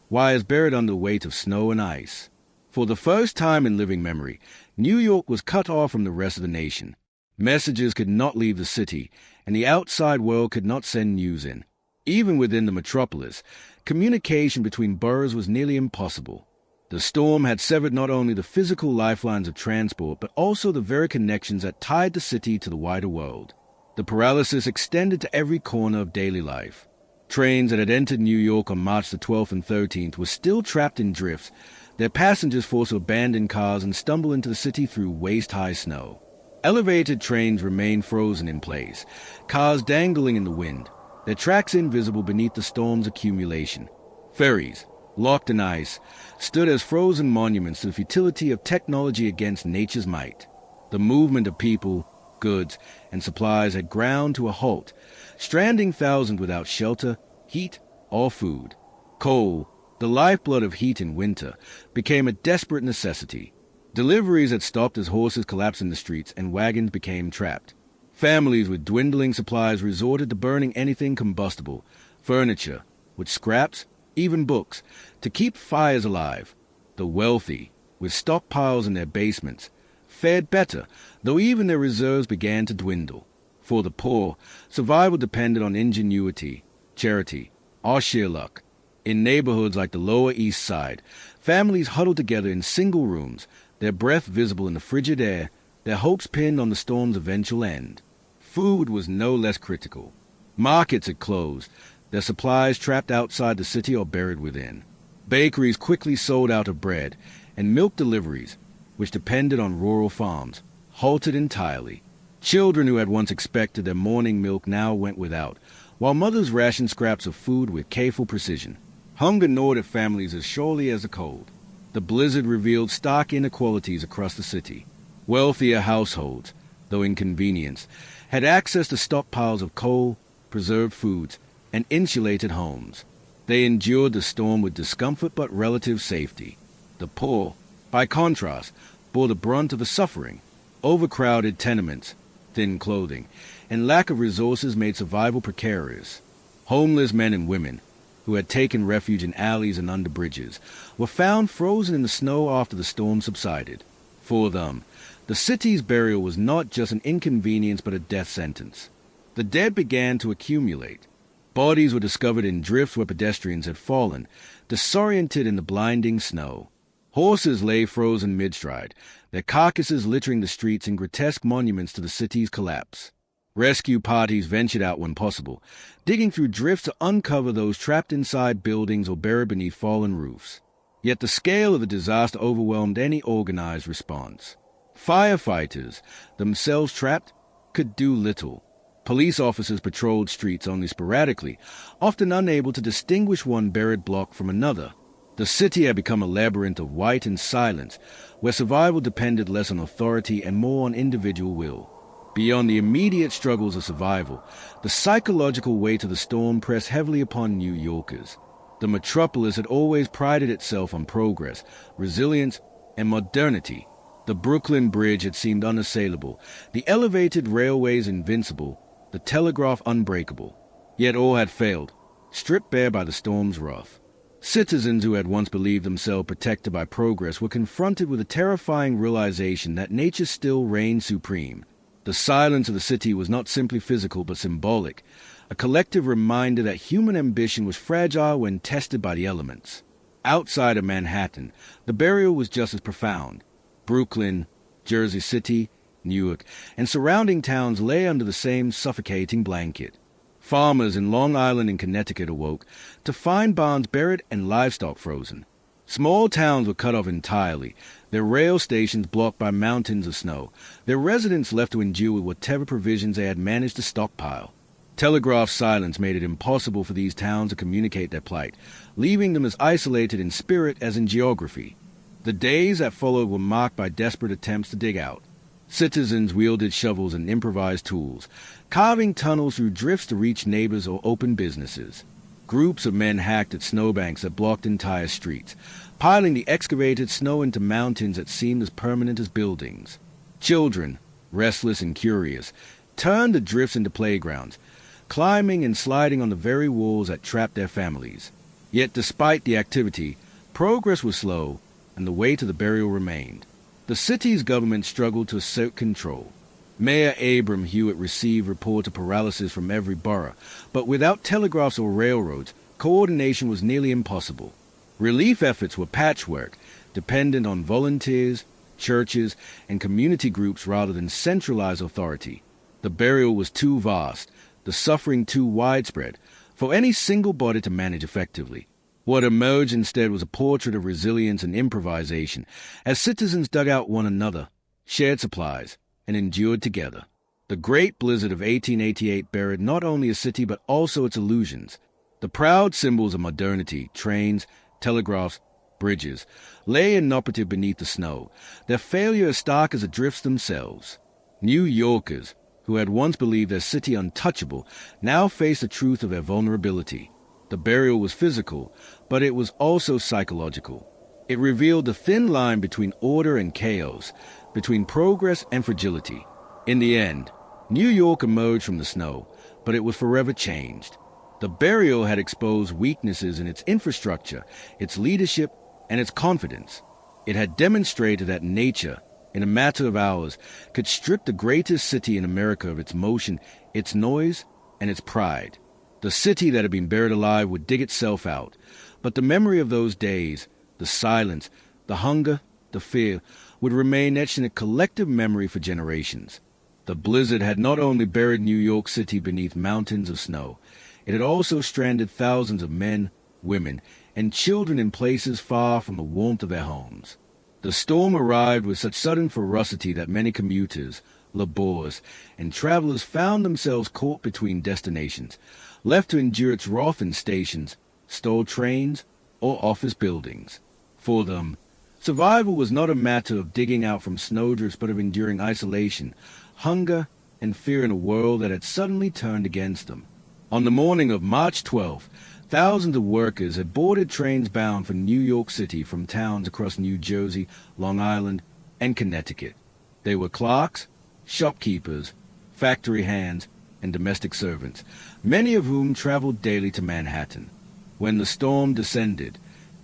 wires buried under the weight of snow and ice. For the first time in living memory, New York was cut off from the rest of the nation. Messages could not leave the city, and the outside world could not send news in. Even within the metropolis, communication between boroughs was nearly impossible. The storm had severed not only the physical lifelines of transport, but also the very connections that tied the city to the wider world. The paralysis extended to every corner of daily life. Trains that had entered New York on March the 12th and 13th were still trapped in drifts, their passengers forced to abandon cars and stumble into the city through waist-high snow. Elevated trains remained frozen in place, cars dangling in the wind, their tracks invisible beneath the storm's accumulation. Ferries, locked in ice, stood as frozen monuments to the futility of technology against nature's might. The movement of people, goods, and supplies had ground to a halt, stranding thousands without shelter, heat, or food. Coal, the lifeblood of heat in winter, became a desperate necessity. Deliveries had stopped as horses collapsed in the streets and wagons became trapped. Families with dwindling supplies resorted to burning anything combustible, furniture, with scraps, even books, to keep fires alive. The wealthy, with stockpiles in their basements, fared better, though even their reserves began to dwindle. For the poor, survival depended on ingenuity, charity, or sheer luck. In neighborhoods like the Lower East Side, families huddled together in single rooms, their breath visible in the frigid air, their hopes pinned on the storm's eventual end. Food was no less critical. Markets had closed, their supplies trapped outside the city or buried within. Bakeries quickly sold out of bread, and milk deliveries, which depended on rural farms, halted entirely. Children who had once expected their morning milk now went without, while mothers rationed scraps of food with careful precision. Hunger gnawed at families as surely as the cold. The blizzard revealed stark inequalities across the city. Wealthier households, though inconvenienced, had access to stockpiles of coal, preserved foods, and insulated homes. They endured the storm with discomfort but relative safety. The poor, by contrast, bore the brunt of the suffering. Overcrowded tenements, thin clothing, and lack of resources made survival precarious. Homeless men and women, who had taken refuge in alleys and under bridges, were found frozen in the snow after the storm subsided. For them, the city's burial was not just an inconvenience but a death sentence. The dead began to accumulate. Bodies were discovered in drifts where pedestrians had fallen, disoriented in the blinding snow. Horses lay frozen mid-stride, their carcasses littering the streets in grotesque monuments to the city's collapse. Rescue parties ventured out when possible, digging through drifts to uncover those trapped inside buildings or buried beneath fallen roofs. Yet the scale of the disaster overwhelmed any organized response. Firefighters, themselves trapped, could do little. Police officers patrolled streets only sporadically, often unable to distinguish one buried block from another. The city had become a labyrinth of white and silence, where survival depended less on authority and more on individual will. Beyond the immediate struggles of survival, the psychological weight of the storm pressed heavily upon New Yorkers. The metropolis had always prided itself on progress, resilience, and modernity. The Brooklyn Bridge had seemed unassailable, the elevated railways invincible, the telegraph unbreakable. Yet all had failed, stripped bare by the storm's wrath. Citizens who had once believed themselves protected by progress were confronted with a terrifying realization that nature still reigned supreme. The silence of the city was not simply physical but symbolic, a collective reminder that human ambition was fragile when tested by the elements. Outside of Manhattan, the burial was just as profound. Brooklyn, Jersey City, Newark, and surrounding towns lay under the same suffocating blanket. Farmers in Long Island and Connecticut awoke to find barns buried and livestock frozen. Small towns were cut off entirely, their rail stations blocked by mountains of snow, their residents left to endure with whatever provisions they had managed to stockpile. Telegraph silence made it impossible for these towns to communicate their plight, leaving them as isolated in spirit as in geography. The days that followed were marked by desperate attempts to dig out. Citizens wielded shovels and improvised tools, carving tunnels through drifts to reach neighbors or open businesses. Groups of men hacked at snowbanks that blocked entire streets, piling the excavated snow into mountains that seemed as permanent as buildings. Children, restless and curious, turned the drifts into playgrounds, climbing and sliding on the very walls that trapped their families. Yet despite the activity, progress was slow, and the way to the burial remained. The city's government struggled to assert control. Mayor Abram Hewitt received reports of paralysis from every borough, but without telegraphs or railroads, coordination was nearly impossible. Relief efforts were patchwork, dependent on volunteers, churches, and community groups rather than centralized authority. The burial was too vast, the suffering too widespread, for any single body to manage effectively. What emerged instead was a portrait of resilience and improvisation, as citizens dug out one another, shared supplies, and endured together. The great blizzard of 1888 buried not only a city but also its illusions. The proud symbols of modernity, trains, telegraphs, bridges, lay inoperative beneath the snow, their failure as stark as the drifts themselves. New Yorkers, who had once believed their city untouchable, now faced the truth of their vulnerability. The burial was physical, but it was also psychological. It revealed the thin line between order and chaos, between progress and fragility. In the end, New York emerged from the snow, but it was forever changed. The burial had exposed weaknesses in its infrastructure, its leadership, and its confidence. It had demonstrated that nature, in a matter of hours, could strip the greatest city in America of its motion, its noise, and its pride. The city that had been buried alive would dig itself out, but the memory of those days, the silence, the hunger, the fear, would remain etched in a collective memory for generations. The blizzard had not only buried New York City beneath mountains of snow, it had also stranded thousands of men, women, and children in places far from the warmth of their homes. The storm arrived with such sudden ferocity that many commuters, laborers, and travelers found themselves caught between destinations, left to endure its wrath in stations, stalled trains, or office buildings. For them, survival was not a matter of digging out from snowdrifts but of enduring isolation, hunger, and fear in a world that had suddenly turned against them. On the morning of March 12th, thousands of workers had boarded trains bound for New York City from towns across New Jersey, Long Island, and Connecticut. They were clerks, shopkeepers, factory hands, and domestic servants, many of whom traveled daily to Manhattan. When the storm descended,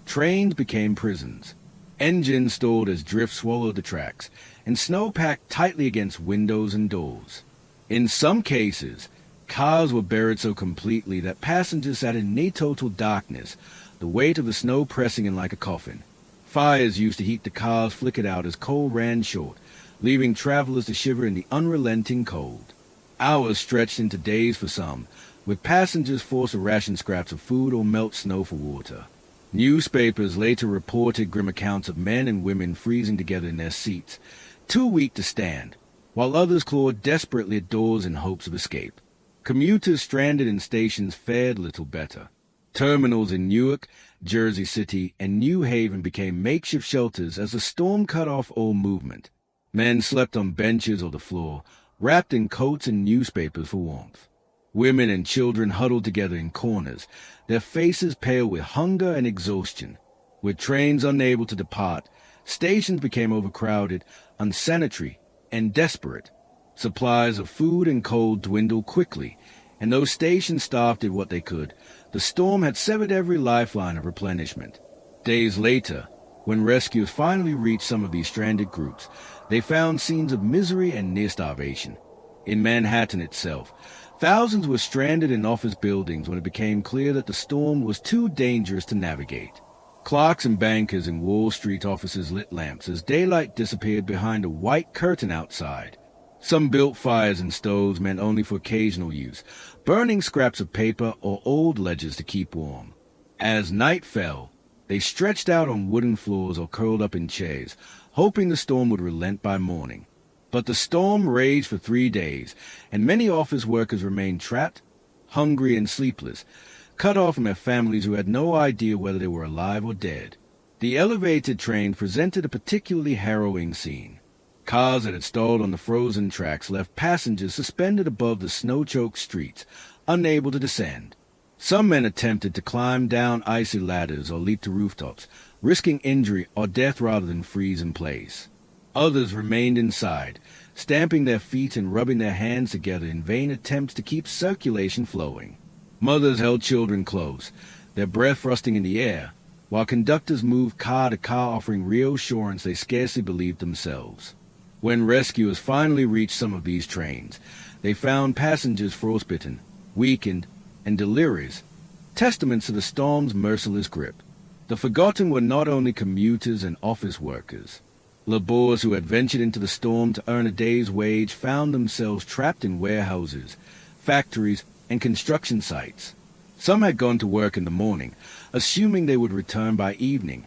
trains became prisons. Engines stalled as drift swallowed the tracks, and snow packed tightly against windows and doors. In some cases, cars were buried so completely that passengers sat in near total darkness, the weight of the snow pressing in like a coffin. Fires used to heat the cars flickered out as coal ran short, leaving travelers to shiver in the unrelenting cold. Hours stretched into days for some, with passengers forced to ration scraps of food or melt snow for water. Newspapers later reported grim accounts of men and women freezing together in their seats, too weak to stand, while others clawed desperately at doors in hopes of escape. Commuters stranded in stations fared little better. Terminals in Newark, Jersey City, and New Haven became makeshift shelters as the storm cut off all movement. Men slept on benches or the floor, wrapped in coats and newspapers for warmth. Women and children huddled together in corners, their faces pale with hunger and exhaustion. With trains unable to depart, stations became overcrowded, unsanitary, and desperate. Supplies of food and coal dwindled quickly, and though stations starved at what they could, the storm had severed every lifeline of replenishment. Days later, when rescuers finally reached some of these stranded groups, they found scenes of misery and near starvation. In Manhattan itself, thousands were stranded in office buildings when it became clear that the storm was too dangerous to navigate. Clerks and bankers in Wall Street offices lit lamps as daylight disappeared behind a white curtain outside. Some built fires in stoves meant only for occasional use, burning scraps of paper or old ledgers to keep warm. As night fell, They stretched out on wooden floors or curled up in chairs, hoping the storm would relent by morning. But the storm raged for 3 days, and many office workers remained trapped, hungry and sleepless, cut off from their families who had no idea whether they were alive or dead. The elevated train presented a particularly harrowing scene. Cars that had stalled on the frozen tracks left passengers suspended above the snow-choked streets, unable to descend. Some men attempted to climb down icy ladders or leap to rooftops, risking injury or death rather than freeze in place. Others remained inside, stamping their feet and rubbing their hands together in vain attempts to keep circulation flowing. Mothers held children close, their breath thrusting in the air, while conductors moved car to car offering reassurance they scarcely believed themselves. When rescuers finally reached some of these trains, they found passengers frostbitten, weakened, and delirious, testaments to the storm's merciless grip. The forgotten were not only commuters and office workers. Laborers who had ventured into the storm to earn a day's wage found themselves trapped in warehouses, factories, and construction sites. Some had gone to work in the morning, assuming they would return by evening,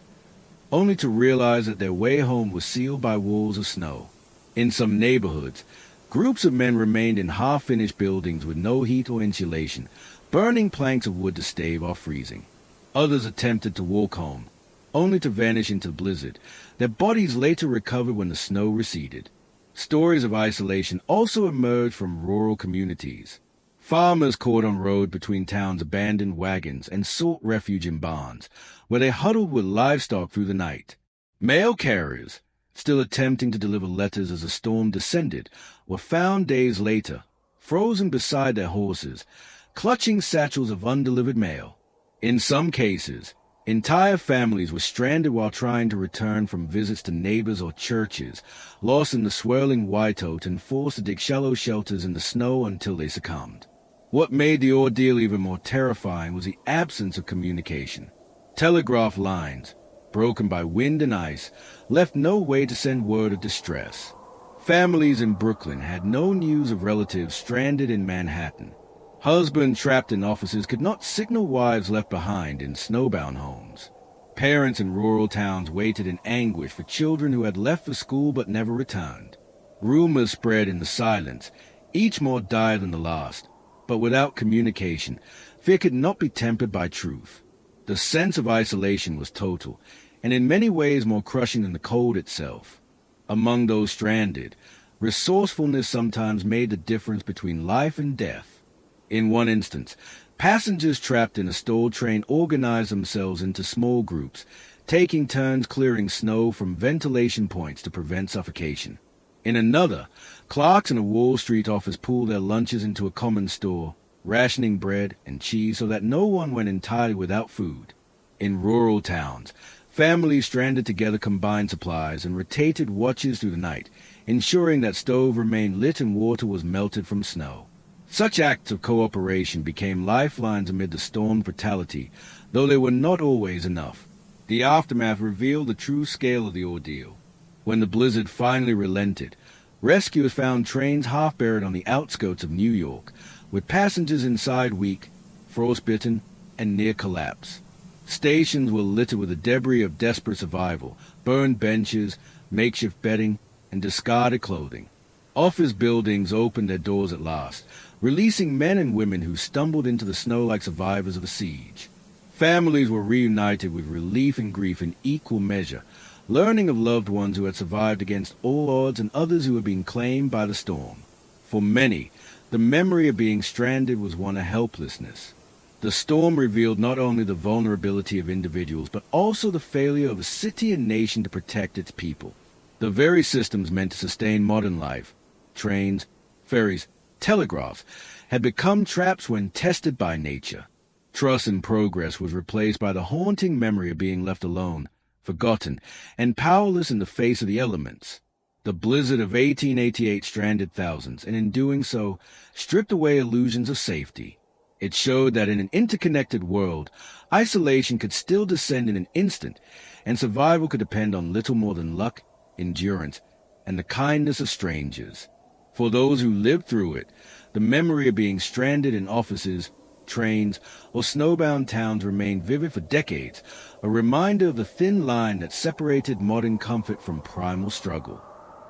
only to realize that their way home was sealed by walls of snow. In some neighborhoods, groups of men remained in half-finished buildings with no heat or insulation, burning planks of wood to stave off freezing. Others attempted to walk home, only to vanish into the blizzard. Their bodies later recovered when the snow receded. Stories of isolation also emerged from rural communities. Farmers caught on road between towns abandoned wagons and sought refuge in barns, where they huddled with livestock through the night. Mail carriers, still attempting to deliver letters as the storm descended, were found days later, frozen beside their horses, clutching satchels of undelivered mail. In some cases, entire families were stranded while trying to return from visits to neighbors or churches, lost in the swirling whiteout and forced to dig shallow shelters in the snow until they succumbed. What made the ordeal even more terrifying was the absence of communication. Telegraph lines, broken by wind and ice, left no way to send word of distress. Families in Brooklyn had no news of relatives stranded in Manhattan. Husbands trapped in offices could not signal wives left behind in snowbound homes. Parents in rural towns waited in anguish for children who had left for school but never returned. Rumors spread in the silence, each more dire than the last. But without communication, fear could not be tempered by truth. The sense of isolation was total, and in many ways more crushing than the cold itself. Among those stranded, resourcefulness sometimes made the difference between life and death. In one instance, passengers trapped in a stalled train organized themselves into small groups, taking turns clearing snow from ventilation points to prevent suffocation. In another, clerks in a Wall Street office pooled their lunches into a common store, rationing bread and cheese so that no one went entirely without food. In rural towns, families stranded together combined supplies and rotated watches through the night, ensuring that stove remained lit and water was melted from snow. Such acts of cooperation became lifelines amid the storm's brutality, though they were not always enough. The aftermath revealed the true scale of the ordeal. When the blizzard finally relented, rescuers found trains half buried on the outskirts of New York, with passengers inside weak, frostbitten, and near collapse. Stations were littered with the debris of desperate survival, burned benches, makeshift bedding, and discarded clothing. Office buildings opened their doors at last, releasing men and women who stumbled into the snow like survivors of a siege. Families were reunited with relief and grief in equal measure, learning of loved ones who had survived against all odds and others who had been claimed by the storm. For many, the memory of being stranded was one of helplessness. The storm revealed not only the vulnerability of individuals, but also the failure of a city and nation to protect its people. The very systems meant to sustain modern life, trains, ferries, telegraphs, had become traps when tested by nature. Trust in progress was replaced by the haunting memory of being left alone, forgotten, and powerless in the face of the elements. The blizzard of 1888 stranded thousands, and in doing so, stripped away illusions of safety. It showed that in an interconnected world, isolation could still descend in an instant, and survival could depend on little more than luck, endurance, and the kindness of strangers. For those who lived through it, the memory of being stranded in offices, trains, or snowbound towns remained vivid for decades, a reminder of the thin line that separated modern comfort from primal struggle.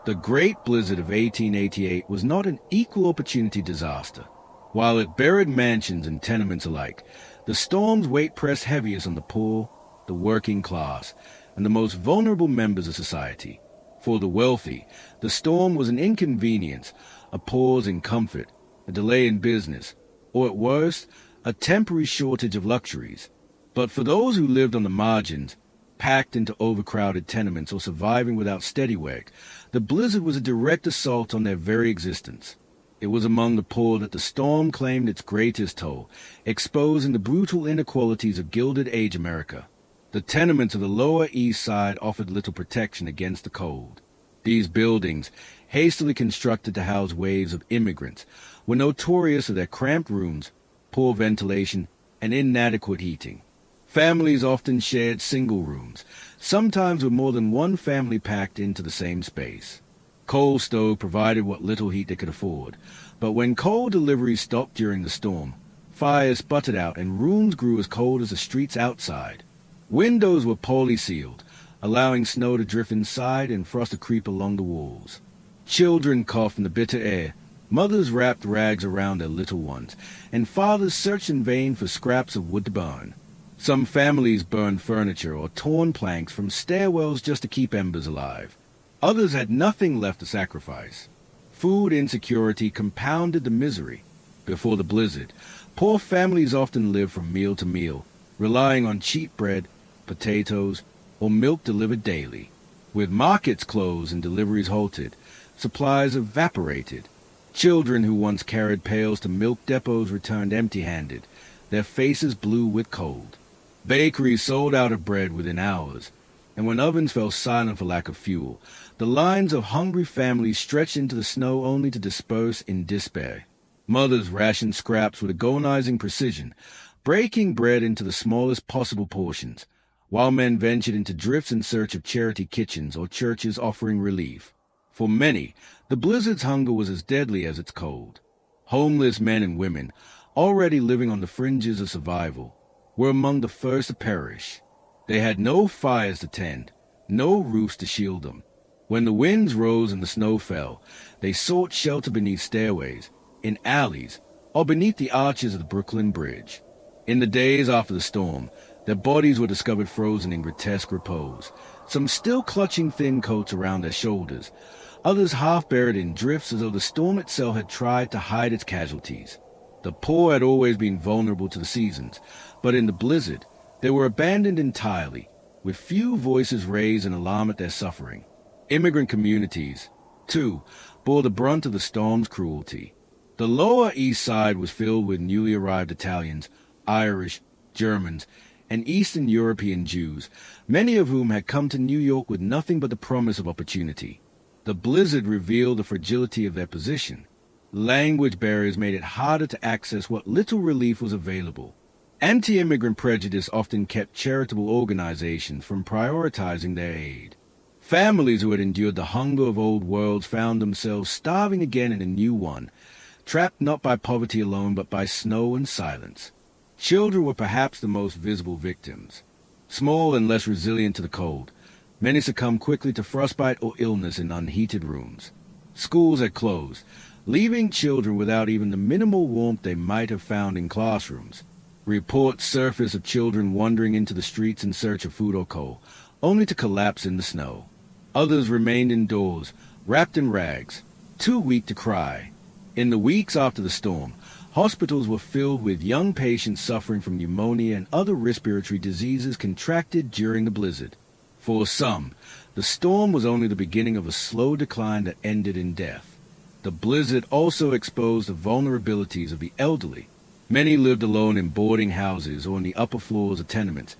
The Great Blizzard of 1888 was not an equal opportunity disaster. While it buried mansions and tenements alike, the storm's weight pressed heaviest on the poor, the working class, and the most vulnerable members of society. For the wealthy, the storm was an inconvenience, a pause in comfort, a delay in business, or at worst, a temporary shortage of luxuries. But for those who lived on the margins, packed into overcrowded tenements or surviving without steady work, the blizzard was a direct assault on their very existence. It was among the poor that the storm claimed its greatest toll, exposing the brutal inequalities of Gilded Age America. The tenements of the Lower East Side offered little protection against the cold. These buildings, hastily constructed to house waves of immigrants, were notorious for their cramped rooms, poor ventilation, and inadequate heating. Families often shared single rooms, sometimes with more than one family packed into the same space. Coal stove provided what little heat they could afford, but when coal deliveries stopped during the storm, fires sputtered out and rooms grew as cold as the streets outside. Windows were poorly sealed, allowing snow to drift inside and frost to creep along the walls. Children coughed in the bitter air, mothers wrapped rags around their little ones, and fathers searched in vain for scraps of wood to burn. Some families burned furniture or torn planks from stairwells just to keep embers alive. Others had nothing left to sacrifice. Food insecurity compounded the misery. Before the blizzard, poor families often lived from meal to meal, relying on cheap bread, potatoes, or milk delivered daily. With markets closed and deliveries halted, supplies evaporated. Children who once carried pails to milk depots returned empty-handed, their faces blue with cold. Bakeries sold out of bread within hours, and when ovens fell silent for lack of fuel, the lines of hungry families stretched into the snow only to disperse in despair. Mothers rationed scraps with agonizing precision, breaking bread into the smallest possible portions, while men ventured into drifts in search of charity kitchens or churches offering relief. For many, the blizzard's hunger was as deadly as its cold. Homeless men and women, already living on the fringes of survival, were among the first to perish. They had no fires to tend, no roofs to shield them. When the winds rose and the snow fell, they sought shelter beneath stairways, in alleys, or beneath the arches of the Brooklyn Bridge. In the days after the storm, their bodies were discovered frozen in grotesque repose, some still clutching thin coats around their shoulders, others half buried in drifts as though the storm itself had tried to hide its casualties. The poor had always been vulnerable to the seasons, but in the blizzard, they were abandoned entirely, with few voices raised in alarm at their suffering. Immigrant communities, too, bore the brunt of the storm's cruelty. The Lower East Side was filled with newly arrived Italians, Irish, Germans, and Eastern European Jews, many of whom had come to New York with nothing but the promise of opportunity. The blizzard revealed the fragility of their position. Language barriers made it harder to access what little relief was available. Anti-immigrant prejudice often kept charitable organizations from prioritizing their aid. Families who had endured the hunger of old worlds found themselves starving again in a new one, trapped not by poverty alone but by snow and silence. Children were perhaps the most visible victims. Small and less resilient to the cold, many succumbed quickly to frostbite or illness in unheated rooms. Schools had closed, leaving children without even the minimal warmth they might have found in classrooms. Reports surfaced of children wandering into the streets in search of food or coal, only to collapse in the snow. Others remained indoors, wrapped in rags, too weak to cry. In the weeks after the storm, hospitals were filled with young patients suffering from pneumonia and other respiratory diseases contracted during the blizzard. For some, the storm was only the beginning of a slow decline that ended in death. The blizzard also exposed the vulnerabilities of the elderly. Many lived alone in boarding houses or in the upper floors of tenements,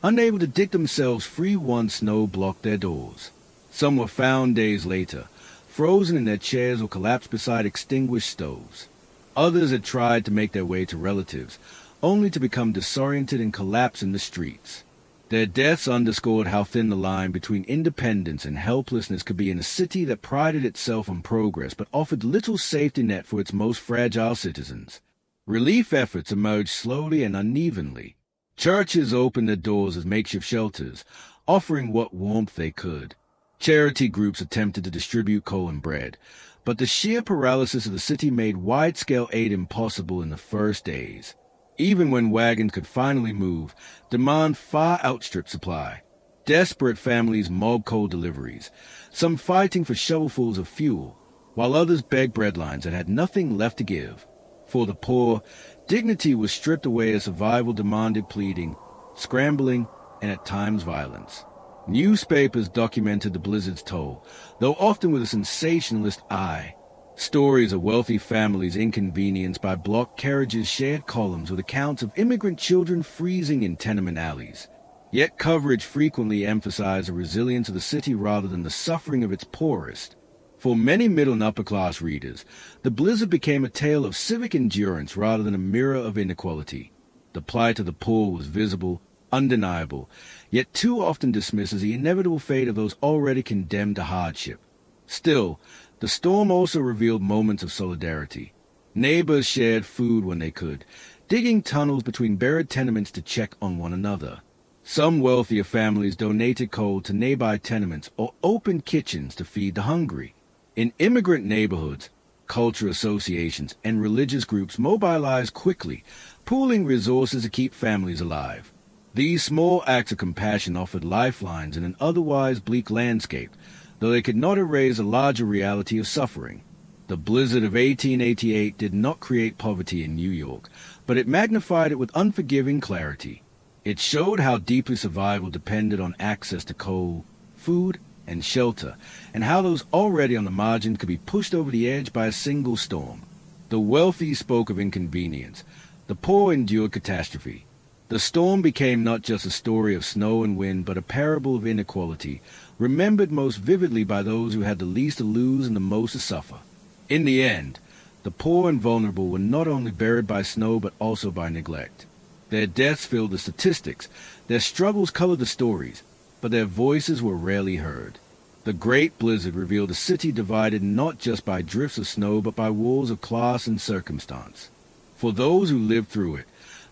unable to dig themselves free once snow blocked their doors. Some were found days later, frozen in their chairs or collapsed beside extinguished stoves. Others had tried to make their way to relatives, only to become disoriented and collapse in the streets. Their deaths underscored how thin the line between independence and helplessness could be in a city that prided itself on progress but offered little safety net for its most fragile citizens. Relief efforts emerged slowly and unevenly. Churches opened their doors as makeshift shelters, offering what warmth they could. Charity groups attempted to distribute coal and bread, but the sheer paralysis of the city made wide-scale aid impossible in the first days. Even when wagons could finally move, demand far outstripped supply. Desperate families mobbed coal deliveries, some fighting for shovelfuls of fuel, while others begged breadlines and had nothing left to give. For the poor, dignity was stripped away as survival demanded pleading, scrambling, and at times violence. Newspapers documented the blizzard's toll, though often with a sensationalist eye. Stories of wealthy families inconvenienced by blocked carriages shared columns with accounts of immigrant children freezing in tenement alleys. Yet coverage frequently emphasized the resilience of the city rather than the suffering of its poorest. For many middle and upper-class readers, the blizzard became a tale of civic endurance rather than a mirror of inequality. The plight of the poor was visible, undeniable, yet too often dismissed as the inevitable fate of those already condemned to hardship. Still, the storm also revealed moments of solidarity. Neighbors shared food when they could, digging tunnels between buried tenements to check on one another. Some wealthier families donated coal to nearby tenements or opened kitchens to feed the hungry. In immigrant neighborhoods, culture associations and religious groups mobilized quickly, pooling resources to keep families alive. These small acts of compassion offered lifelines in an otherwise bleak landscape, though they could not erase the larger reality of suffering. The blizzard of 1888 did not create poverty in New York, but it magnified it with unforgiving clarity. It showed how deeply survival depended on access to coal, food, and shelter, and how those already on the margin could be pushed over the edge by a single storm. The wealthy spoke of inconvenience. The poor endured catastrophe. The storm became not just a story of snow and wind, but a parable of inequality, remembered most vividly by those who had the least to lose and the most to suffer. In the end, the poor and vulnerable were not only buried by snow, but also by neglect. Their deaths filled the statistics, their struggles colored the stories, but their voices were rarely heard. The great blizzard revealed a city divided not just by drifts of snow, but by walls of class and circumstance. For those who lived through it,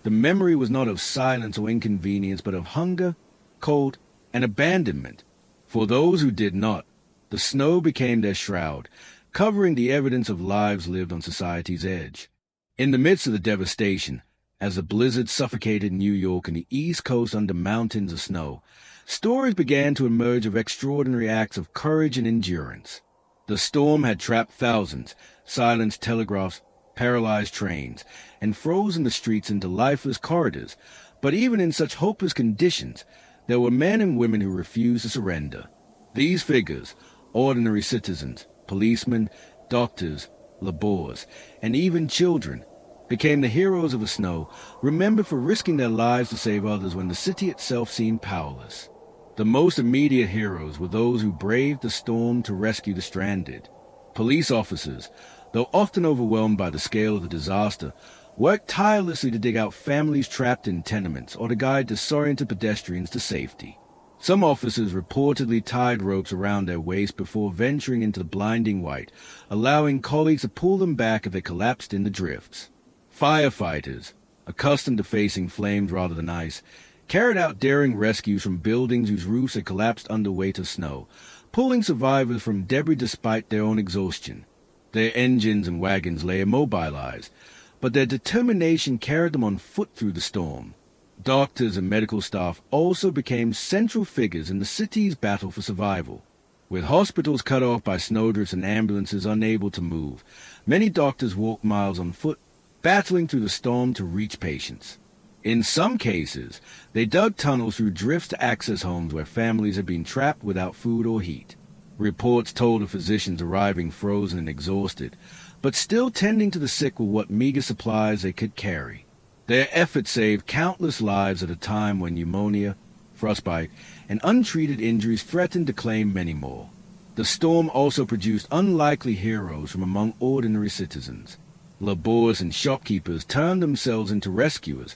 the memory was not of silence or inconvenience, but of hunger, cold, and abandonment. For those who did not, the snow became their shroud, covering the evidence of lives lived on society's edge. In the midst of the devastation, as the blizzard suffocated New York and the East Coast under mountains of snow, stories began to emerge of extraordinary acts of courage and endurance. The storm had trapped thousands, silenced telegraphs, paralyzed trains, and frozen the streets into lifeless corridors. But even in such hopeless conditions, there were men and women who refused to surrender. These figures, ordinary citizens, policemen, doctors, laborers, and even children, became the heroes of the snow, remembered for risking their lives to save others when the city itself seemed powerless. The most immediate heroes were those who braved the storm to rescue the stranded. Police officers, though often overwhelmed by the scale of the disaster, worked tirelessly to dig out families trapped in tenements or to guide disoriented pedestrians to safety. Some officers reportedly tied ropes around their waist before venturing into the blinding white, allowing colleagues to pull them back if they collapsed in the drifts. Firefighters, accustomed to facing flames rather than ice, carried out daring rescues from buildings whose roofs had collapsed under weight of snow, pulling survivors from debris despite their own exhaustion. Their engines and wagons lay immobilized, but their determination carried them on foot through the storm. Doctors and medical staff also became central figures in the city's battle for survival. With hospitals cut off by snowdrifts and ambulances unable to move, many doctors walked miles on foot, battling through the storm to reach patients. In some cases, they dug tunnels through drifts to access homes where families had been trapped without food or heat. Reports told of physicians arriving frozen and exhausted, but still tending to the sick with what meager supplies they could carry. Their efforts saved countless lives at a time when pneumonia, frostbite, and untreated injuries threatened to claim many more. The storm also produced unlikely heroes from among ordinary citizens. Laborers and shopkeepers turned themselves into rescuers,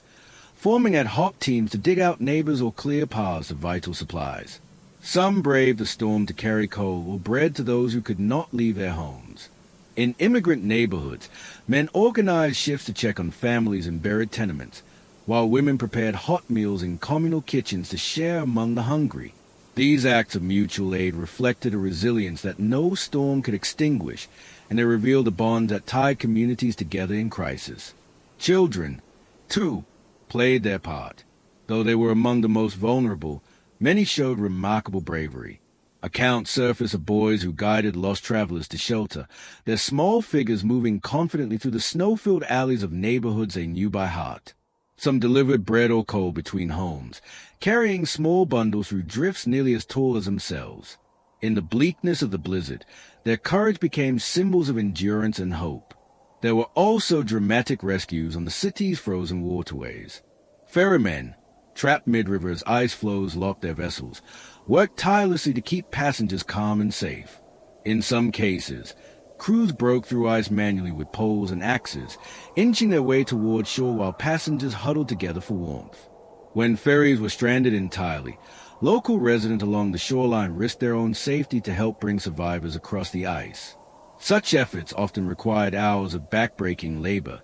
forming ad hoc teams to dig out neighbors or clear paths of vital supplies. Some braved the storm to carry coal or bread to those who could not leave their homes. In immigrant neighborhoods, men organized shifts to check on families in buried tenements, while women prepared hot meals in communal kitchens to share among the hungry. These acts of mutual aid reflected a resilience that no storm could extinguish, and they revealed a bond that tied communities together in crisis. Children, too, played their part. Though they were among the most vulnerable, many showed remarkable bravery. Accounts surface of boys who guided lost travelers to shelter, their small figures moving confidently through the snow-filled alleys of neighborhoods they knew by heart. Some delivered bread or coal between homes, carrying small bundles through drifts nearly as tall as themselves. In the bleakness of the blizzard, their courage became symbols of endurance and hope. There were also dramatic rescues on the city's frozen waterways. Ferrymen, trapped mid-river as ice floes locked their vessels, worked tirelessly to keep passengers calm and safe. In some cases, crews broke through ice manually with poles and axes, inching their way toward shore while passengers huddled together for warmth. When ferries were stranded entirely, local residents along the shoreline risked their own safety to help bring survivors across the ice. Such efforts often required hours of backbreaking labor,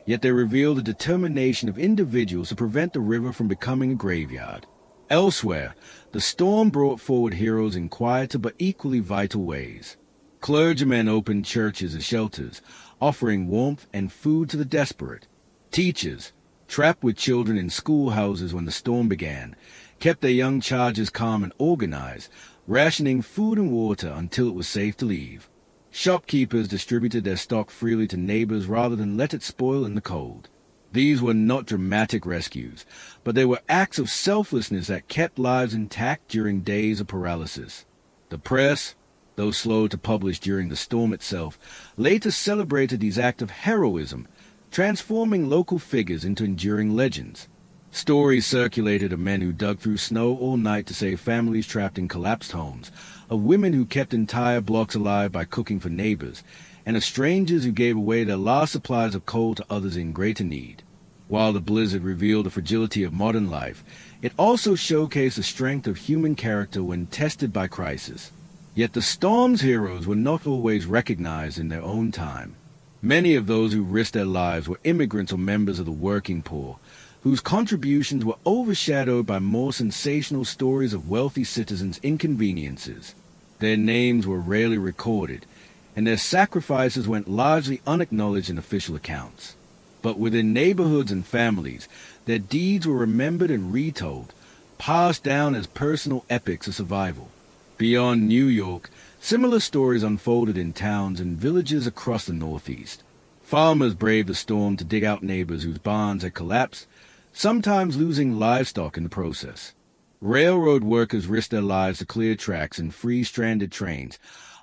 yet they revealed the determination of individuals to prevent the river from becoming a graveyard. Elsewhere, the storm brought forward heroes in quieter but equally vital ways. Clergymen opened churches as shelters, offering warmth and food to the desperate. Teachers, trapped with children in schoolhouses when the storm began, kept their young charges calm and organized, rationing food and water until it was safe to leave. Shopkeepers distributed their stock freely to neighbors rather than let it spoil in the cold. These were not dramatic rescues, but they were acts of selflessness that kept lives intact during days of paralysis. The press, though slow to publish during the storm itself, later celebrated these acts of heroism, transforming local figures into enduring legends. Stories circulated of men who dug through snow all night to save families trapped in collapsed homes, of women who kept entire blocks alive by cooking for neighbors, and of strangers who gave away their last supplies of coal to others in greater need. While the blizzard revealed the fragility of modern life, it also showcased the strength of human character when tested by crisis. Yet the storm's heroes were not always recognized in their own time. Many of those who risked their lives were immigrants or members of the working poor, whose contributions were overshadowed by more sensational stories of wealthy citizens' inconveniences. Their names were rarely recorded, and their sacrifices went largely unacknowledged in official accounts. But within neighborhoods and families, their deeds were remembered and retold, passed down as personal epics of survival. Beyond New York, similar stories unfolded in towns and villages across the Northeast. Farmers braved the storm to dig out neighbors whose barns had collapsed, sometimes losing livestock in the process. Railroad workers risked their lives to clear tracks and free stranded trains,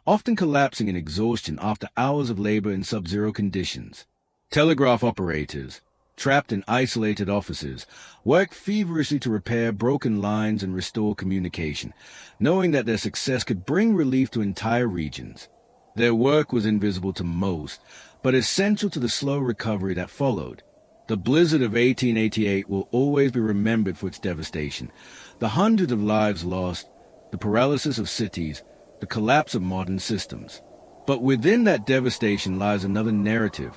often collapsing in exhaustion after hours of labor in sub-zero conditions. Telegraph operators, trapped in isolated offices, worked feverishly to repair broken lines and restore communication, knowing that their success could bring relief to entire regions. Their work was invisible to most, but essential to the slow recovery that followed. The blizzard of 1888 will always be remembered for its devastation, the hundreds of lives lost, the paralysis of cities, the collapse of modern systems. But within that devastation lies another narrative,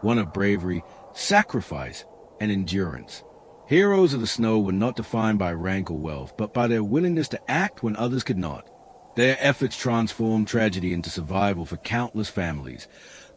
one of bravery, sacrifice, and endurance. Heroes of the snow were not defined by rank or wealth, but by their willingness to act when others could not. Their efforts transformed tragedy into survival for countless families,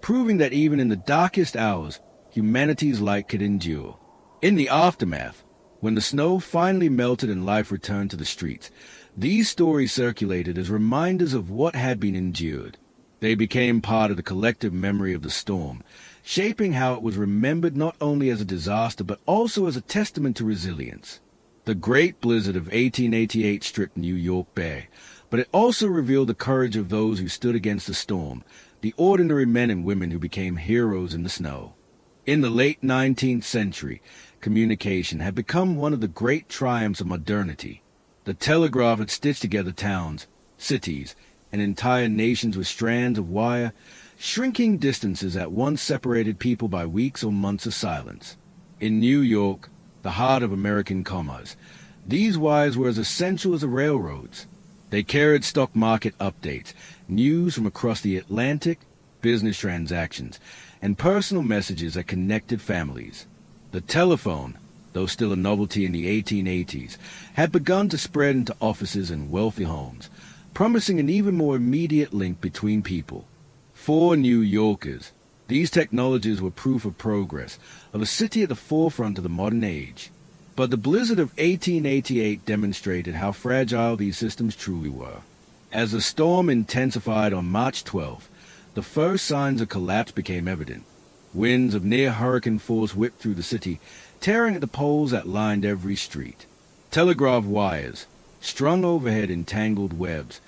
proving that even in the darkest hours, humanity's light could endure. In the aftermath, when the snow finally melted and life returned to the streets, these stories circulated as reminders of what had been endured. They became part of the collective memory of the storm, shaping how it was remembered not only as a disaster but also as a testament to resilience. The Great Blizzard of 1888 stripped New York bare, but it also revealed the courage of those who stood against the storm, the ordinary men and women who became heroes in the snow. In the late 19th century, communication had become one of the great triumphs of modernity. The telegraph had stitched together towns, cities, and entire nations with strands of wire, shrinking distances that once separated people by weeks or months of silence. In New York, the heart of American commerce, these wires were as essential as the railroads. They carried stock market updates, news from across the Atlantic, business transactions, and personal messages that connected families. The telephone, though still a novelty in the 1880s, had begun to spread into offices and wealthy homes, promising an even more immediate link between people. For New Yorkers, these technologies were proof of progress, of a city at the forefront of the modern age. But the blizzard of 1888 demonstrated how fragile these systems truly were. As the storm intensified on March 12th, the first signs of collapse became evident. Winds of near-hurricane force whipped through the city, tearing at the poles that lined every street. Telegraph wires, strung overhead in tangled webs,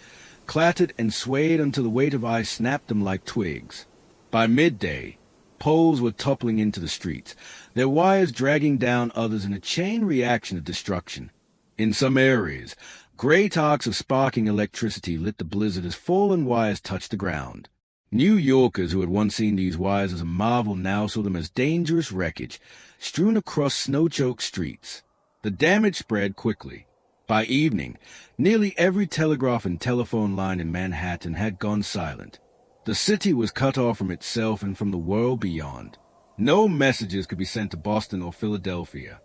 clattered and swayed until the weight of ice snapped them like twigs. By midday, poles were toppling into the streets, their wires dragging down others in a chain reaction of destruction. In some areas, great arcs of sparking electricity lit the blizzard as fallen wires touched the ground. New Yorkers who had once seen these wires as a marvel now saw them as dangerous wreckage, strewn across snow-choked streets. The damage spread quickly. By evening, nearly every telegraph and telephone line in Manhattan had gone silent. The city was cut off from itself and from the world beyond. No messages could be sent to Boston or Philadelphia.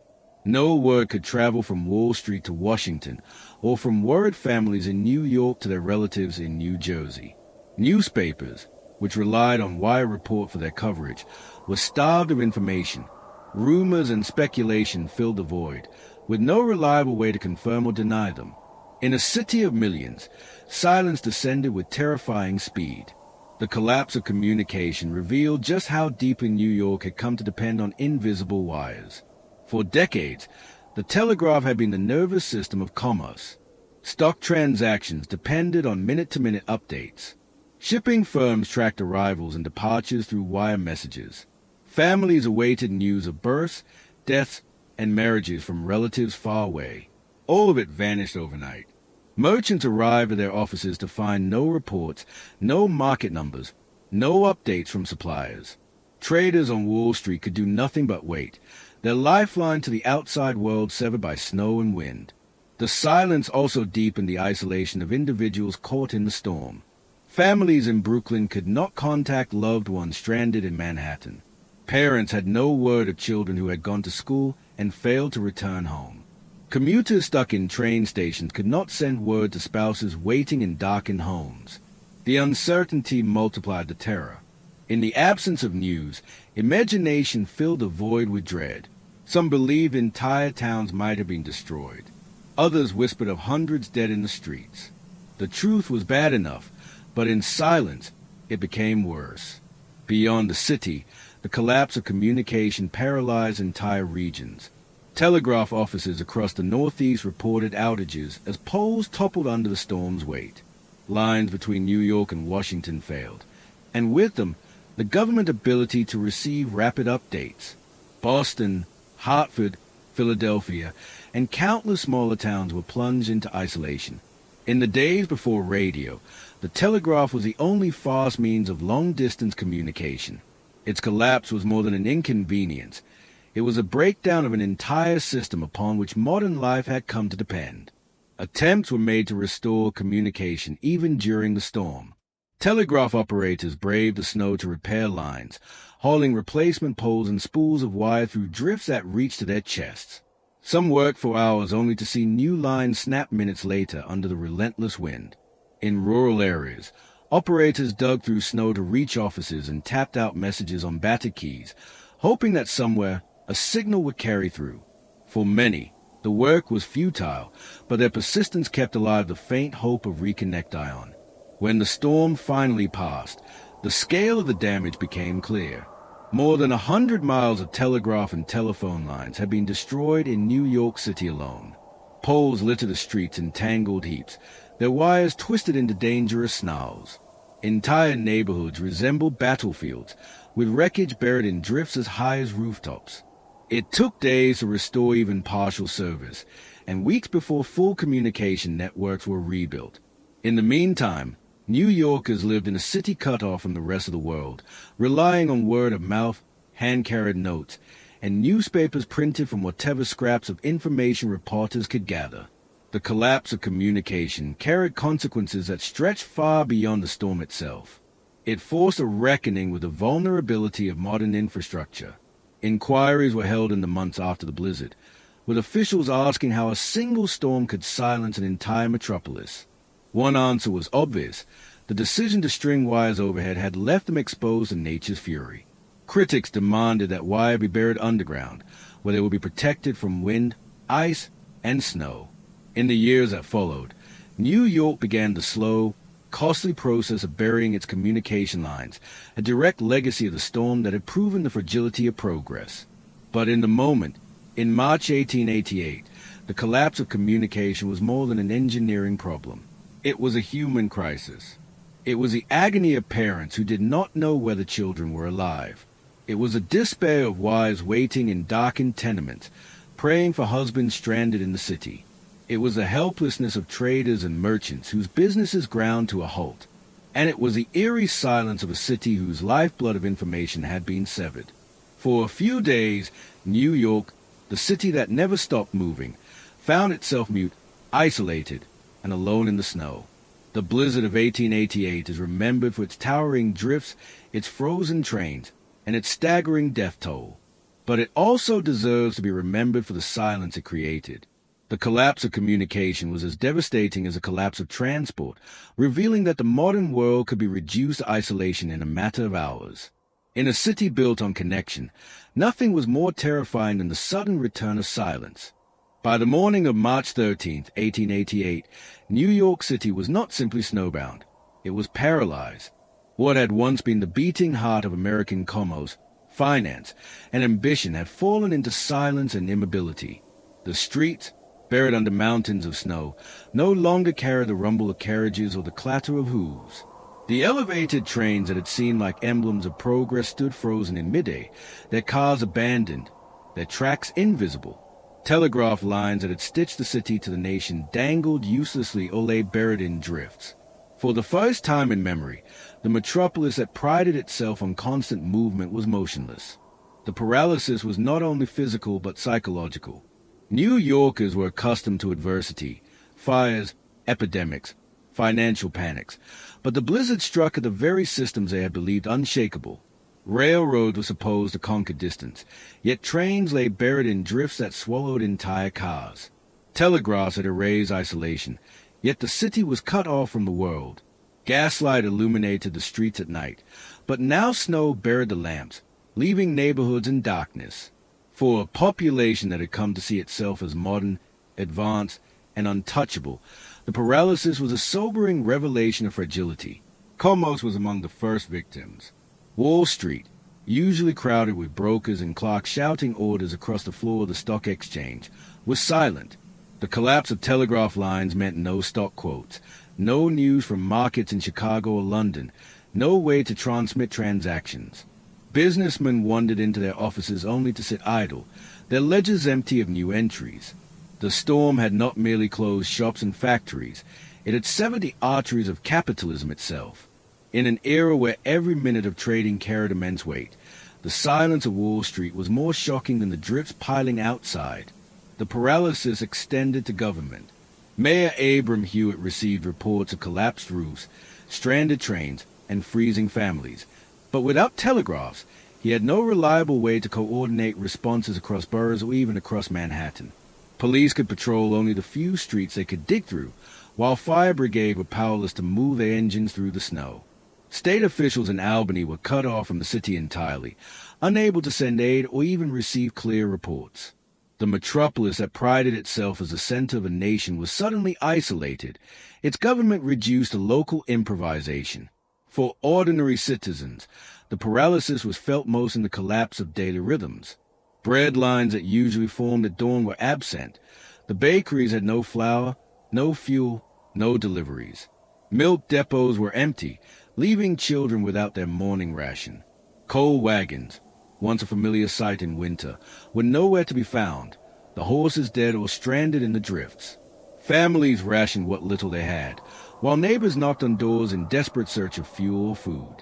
No word could travel from Wall Street to Washington, or from worried families in New York to their relatives in New Jersey. Newspapers, which relied on wire report for their coverage, were starved of information. Rumors and speculation filled the void, with no reliable way to confirm or deny them. In a city of millions, silence descended with terrifying speed. The collapse of communication revealed just how deeply New York had come to depend on invisible wires. For decades, the telegraph had been the nervous system of commerce. Stock transactions depended on minute-to-minute updates. Shipping firms tracked arrivals and departures through wire messages. Families awaited news of births, deaths, and marriages from relatives far away. All of it vanished overnight. Merchants arrived at their offices to find no reports, no market numbers, no updates from suppliers. Traders on Wall Street could do nothing but wait, their lifeline to the outside world severed by snow and wind. The silence also deepened the isolation of individuals caught in the storm. Families in Brooklyn could not contact loved ones stranded in Manhattan. Parents had no word of children who had gone to school and failed to return home. Commuters stuck in train stations could not send word to spouses waiting in darkened homes. The uncertainty multiplied the terror. In the absence of news, imagination filled the void with dread. Some believed entire towns might have been destroyed. Others whispered of hundreds dead in the streets. The truth was bad enough, but in silence, it became worse. Beyond the city, the collapse of communication paralyzed entire regions. Telegraph offices across the Northeast reported outages as poles toppled under the storm's weight. Lines between New York and Washington failed, and with them, the government ability to receive rapid updates. Boston, Hartford, Philadelphia, and countless smaller towns were plunged into isolation. In the days before radio, the telegraph was the only fast means of long-distance communication. Its collapse was more than an inconvenience. It was a breakdown of an entire system upon which modern life had come to depend. Attempts were made to restore communication even during the storm. Telegraph operators braved the snow to repair lines, hauling replacement poles and spools of wire through drifts that reached to their chests. Some worked for hours only to see new lines snap minutes later under the relentless wind. In rural areas, operators dug through snow to reach offices and tapped out messages on battered keys, hoping that somewhere a signal would carry through. For many, the work was futile, but their persistence kept alive the faint hope of reconnect ion. When the storm finally passed, the scale of the damage became clear. More than 100 miles of telegraph and telephone lines had been destroyed in New York City alone. Poles littered the streets in tangled heaps, their wires twisted into dangerous snarls. Entire neighborhoods resembled battlefields, with wreckage buried in drifts as high as rooftops. It took days to restore even partial service, and weeks before full communication networks were rebuilt. In the meantime, New Yorkers lived in a city cut off from the rest of the world, relying on word of mouth, hand-carried notes, and newspapers printed from whatever scraps of information reporters could gather. The collapse of communication carried consequences that stretched far beyond the storm itself. It forced a reckoning with the vulnerability of modern infrastructure. Inquiries were held in the months after the blizzard, with officials asking how a single storm could silence an entire metropolis. One answer was obvious. The decision to string wires overhead had left them exposed to nature's fury. Critics demanded that wire be buried underground, where they would be protected from wind, ice, and snow. In the years that followed, New York began the slow, costly process of burying its communication lines, a direct legacy of the storm that had proven the fragility of progress. But in the moment, in March 1888, the collapse of communication was more than an engineering problem. It was a human crisis. It was the agony of parents who did not know whether children were alive. It was a despair of wives waiting in darkened tenements, praying for husbands stranded in the city. It was the helplessness of traders and merchants whose businesses ground to a halt. And it was the eerie silence of a city whose lifeblood of information had been severed. For a few days, New York, the city that never stopped moving, found itself mute, isolated, and alone in the snow. The blizzard of 1888 is remembered for its towering drifts, its frozen trains, and its staggering death toll. But it also deserves to be remembered for the silence it created. The collapse of communication was as devastating as the collapse of transport, revealing that the modern world could be reduced to isolation in a matter of hours. In a city built on connection, nothing was more terrifying than the sudden return of silence. By the morning of March 13, 1888, New York City was not simply snowbound. It was paralyzed. What had once been the beating heart of American commerce, finance, and ambition had fallen into silence and immobility. The streets, buried under mountains of snow, no longer carried the rumble of carriages or the clatter of hooves. The elevated trains that had seemed like emblems of progress stood frozen in midair, their cars abandoned, their tracks invisible. Telegraph lines that had stitched the city to the nation dangled uselessly or lay buried in drifts. For the first time in memory, the metropolis that prided itself on constant movement was motionless. The paralysis was not only physical but psychological. New Yorkers were accustomed to adversity, fires, epidemics, financial panics, but the blizzard struck at the very systems they had believed unshakable. Railroads were supposed to conquer distance, yet trains lay buried in drifts that swallowed entire cars. Telegraphs had erased isolation, yet the city was cut off from the world. Gaslight illuminated the streets at night, but now snow buried the lamps, leaving neighborhoods in darkness. For a population that had come to see itself as modern, advanced, and untouchable, the paralysis was a sobering revelation of fragility. Commerce was among the first victims. Wall Street, usually crowded with brokers and clerks shouting orders across the floor of the stock exchange, was silent. The collapse of telegraph lines meant no stock quotes, no news from markets in Chicago or London, no way to transmit transactions. Businessmen wandered into their offices only to sit idle, their ledgers empty of new entries. The storm had not merely closed shops and factories, it had severed the arteries of capitalism itself. In an era where every minute of trading carried immense weight, the silence of Wall Street was more shocking than the drifts piling outside. The paralysis extended to government. Mayor Abram Hewitt received reports of collapsed roofs, stranded trains, and freezing families. But without telegraphs, he had no reliable way to coordinate responses across boroughs or even across Manhattan. Police could patrol only the few streets they could dig through, while fire brigade were powerless to move their engines through the snow. State officials in Albany were cut off from the city entirely, unable to send aid or even receive clear reports. The metropolis that prided itself as the center of a nation was suddenly isolated, its government reduced to local improvisation. For ordinary citizens, the paralysis was felt most in the collapse of daily rhythms. Bread lines that usually formed at dawn were absent. The bakeries had no flour, no fuel, no deliveries. Milk depots were empty, leaving children without their morning ration. Coal wagons, once a familiar sight in winter, were nowhere to be found, the horses dead or stranded in the drifts. Families rationed what little they had, while neighbors knocked on doors in desperate search of fuel or food.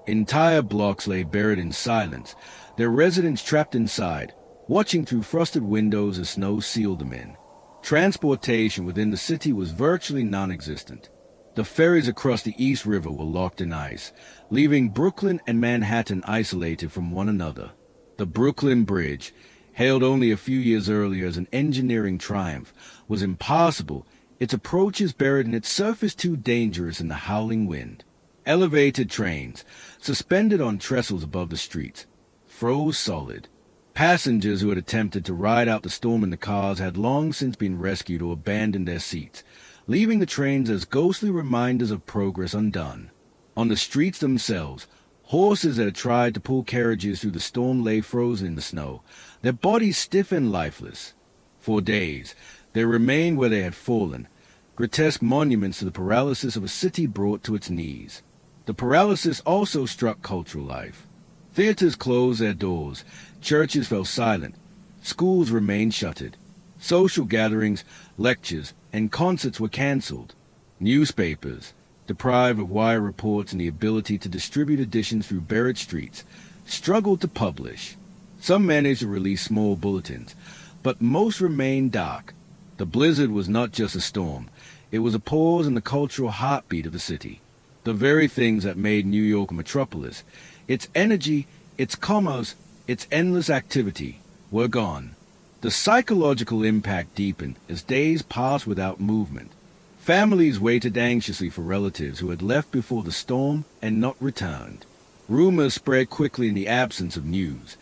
Entire blocks lay buried in silence, their residents trapped inside, watching through frosted windows as snow sealed them in. Transportation within the city was virtually non-existent. The ferries across the East River were locked in ice, leaving Brooklyn and Manhattan isolated from one another. The Brooklyn Bridge, Hailed only a few years earlier as an engineering triumph, was impossible, its approaches buried in its surface too dangerous in the howling wind. Elevated trains, suspended on trestles above the streets, froze solid. Passengers who had attempted to ride out the storm in the cars had long since been rescued or abandoned their seats, leaving the trains as ghostly reminders of progress undone. On the streets themselves, horses that had tried to pull carriages through the storm lay frozen in the snow, their bodies stiff and lifeless. For days, they remained where they had fallen, grotesque monuments to the paralysis of a city brought to its knees. The paralysis also struck cultural life. Theaters closed their doors, churches fell silent, schools remained shuttered. Social gatherings, lectures, and concerts were cancelled. Newspapers, deprived of wire reports and the ability to distribute editions through buried streets, struggled to publish. Some managed to release small bulletins, but most remained dark. The blizzard was not just a storm. It was a pause in the cultural heartbeat of the city. The very things that made New York a metropolis, its energy, its commerce, its endless activity, were gone. The psychological impact deepened as days passed without movement. Families waited anxiously for relatives who had left before the storm and not returned. Rumors spread quickly in the absence of news,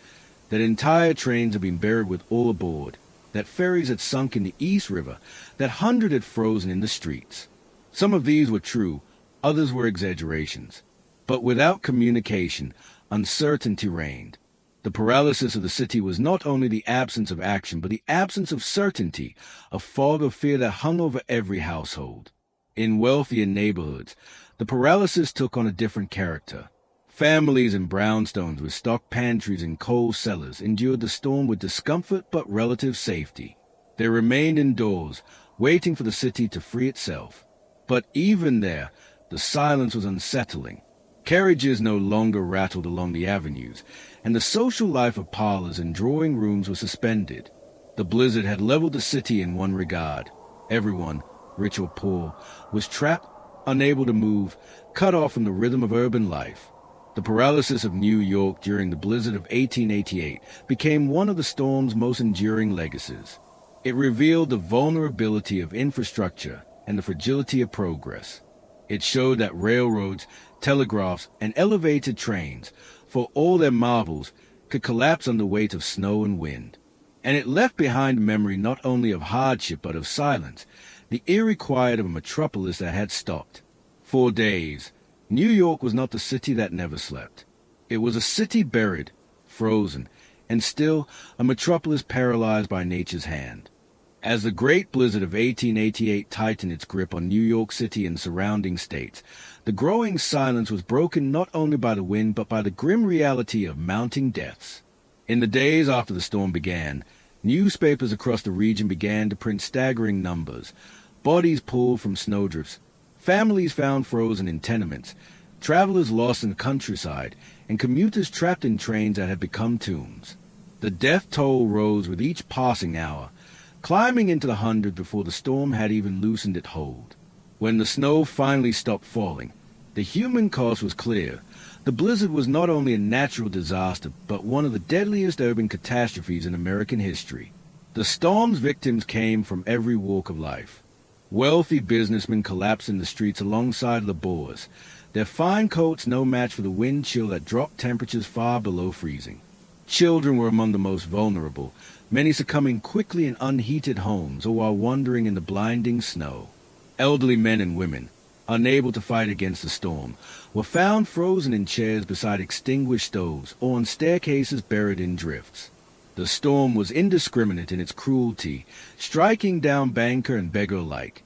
that entire trains had been buried with all aboard, that ferries had sunk in the East River, that hundreds had frozen in the streets. Some of these were true, others were exaggerations. But without communication, uncertainty reigned. The paralysis of the city was not only the absence of action, but the absence of certainty, a fog of fear that hung over every household. In wealthier neighborhoods, the paralysis took on a different character. Families in brownstones with stocked pantries and coal cellars endured the storm with discomfort but relative safety. They remained indoors, waiting for the city to free itself. But even there, the silence was unsettling. Carriages no longer rattled along the avenues, and the social life of parlors and drawing rooms was suspended. The blizzard had leveled the city in one regard. Everyone, rich or poor, was trapped, unable to move, cut off from the rhythm of urban life. The paralysis of New York during the blizzard of 1888 became one of the storm's most enduring legacies. It revealed the vulnerability of infrastructure and the fragility of progress. It showed that railroads, telegraphs, and elevated trains, for all their marvels, could collapse under the weight of snow and wind. And it left behind a memory not only of hardship but of silence, the eerie quiet of a metropolis that had stopped. For days, New York was not the city that never slept. It was a city buried, frozen, and still a metropolis paralyzed by nature's hand. As the great blizzard of 1888 tightened its grip on New York City and surrounding states, the growing silence was broken not only by the wind but by the grim reality of mounting deaths. In the days after the storm began, newspapers across the region began to print staggering numbers. Bodies pulled from snowdrifts, families found frozen in tenements, travelers lost in the countryside, and commuters trapped in trains that had become tombs. The death toll rose with each passing hour, climbing into the hundreds before the storm had even loosened its hold. When the snow finally stopped falling, the human cost was clear. The blizzard was not only a natural disaster, but one of the deadliest urban catastrophes in American history. The storm's victims came from every walk of life. Wealthy businessmen collapsed in the streets alongside laborers, their fine coats no match for the wind chill that dropped temperatures far below freezing. Children were among the most vulnerable, many succumbing quickly in unheated homes or while wandering in the blinding snow. Elderly men and women, unable to fight against the storm, were found frozen in chairs beside extinguished stoves or on staircases buried in drifts. The storm was indiscriminate in its cruelty, striking down banker and beggar alike.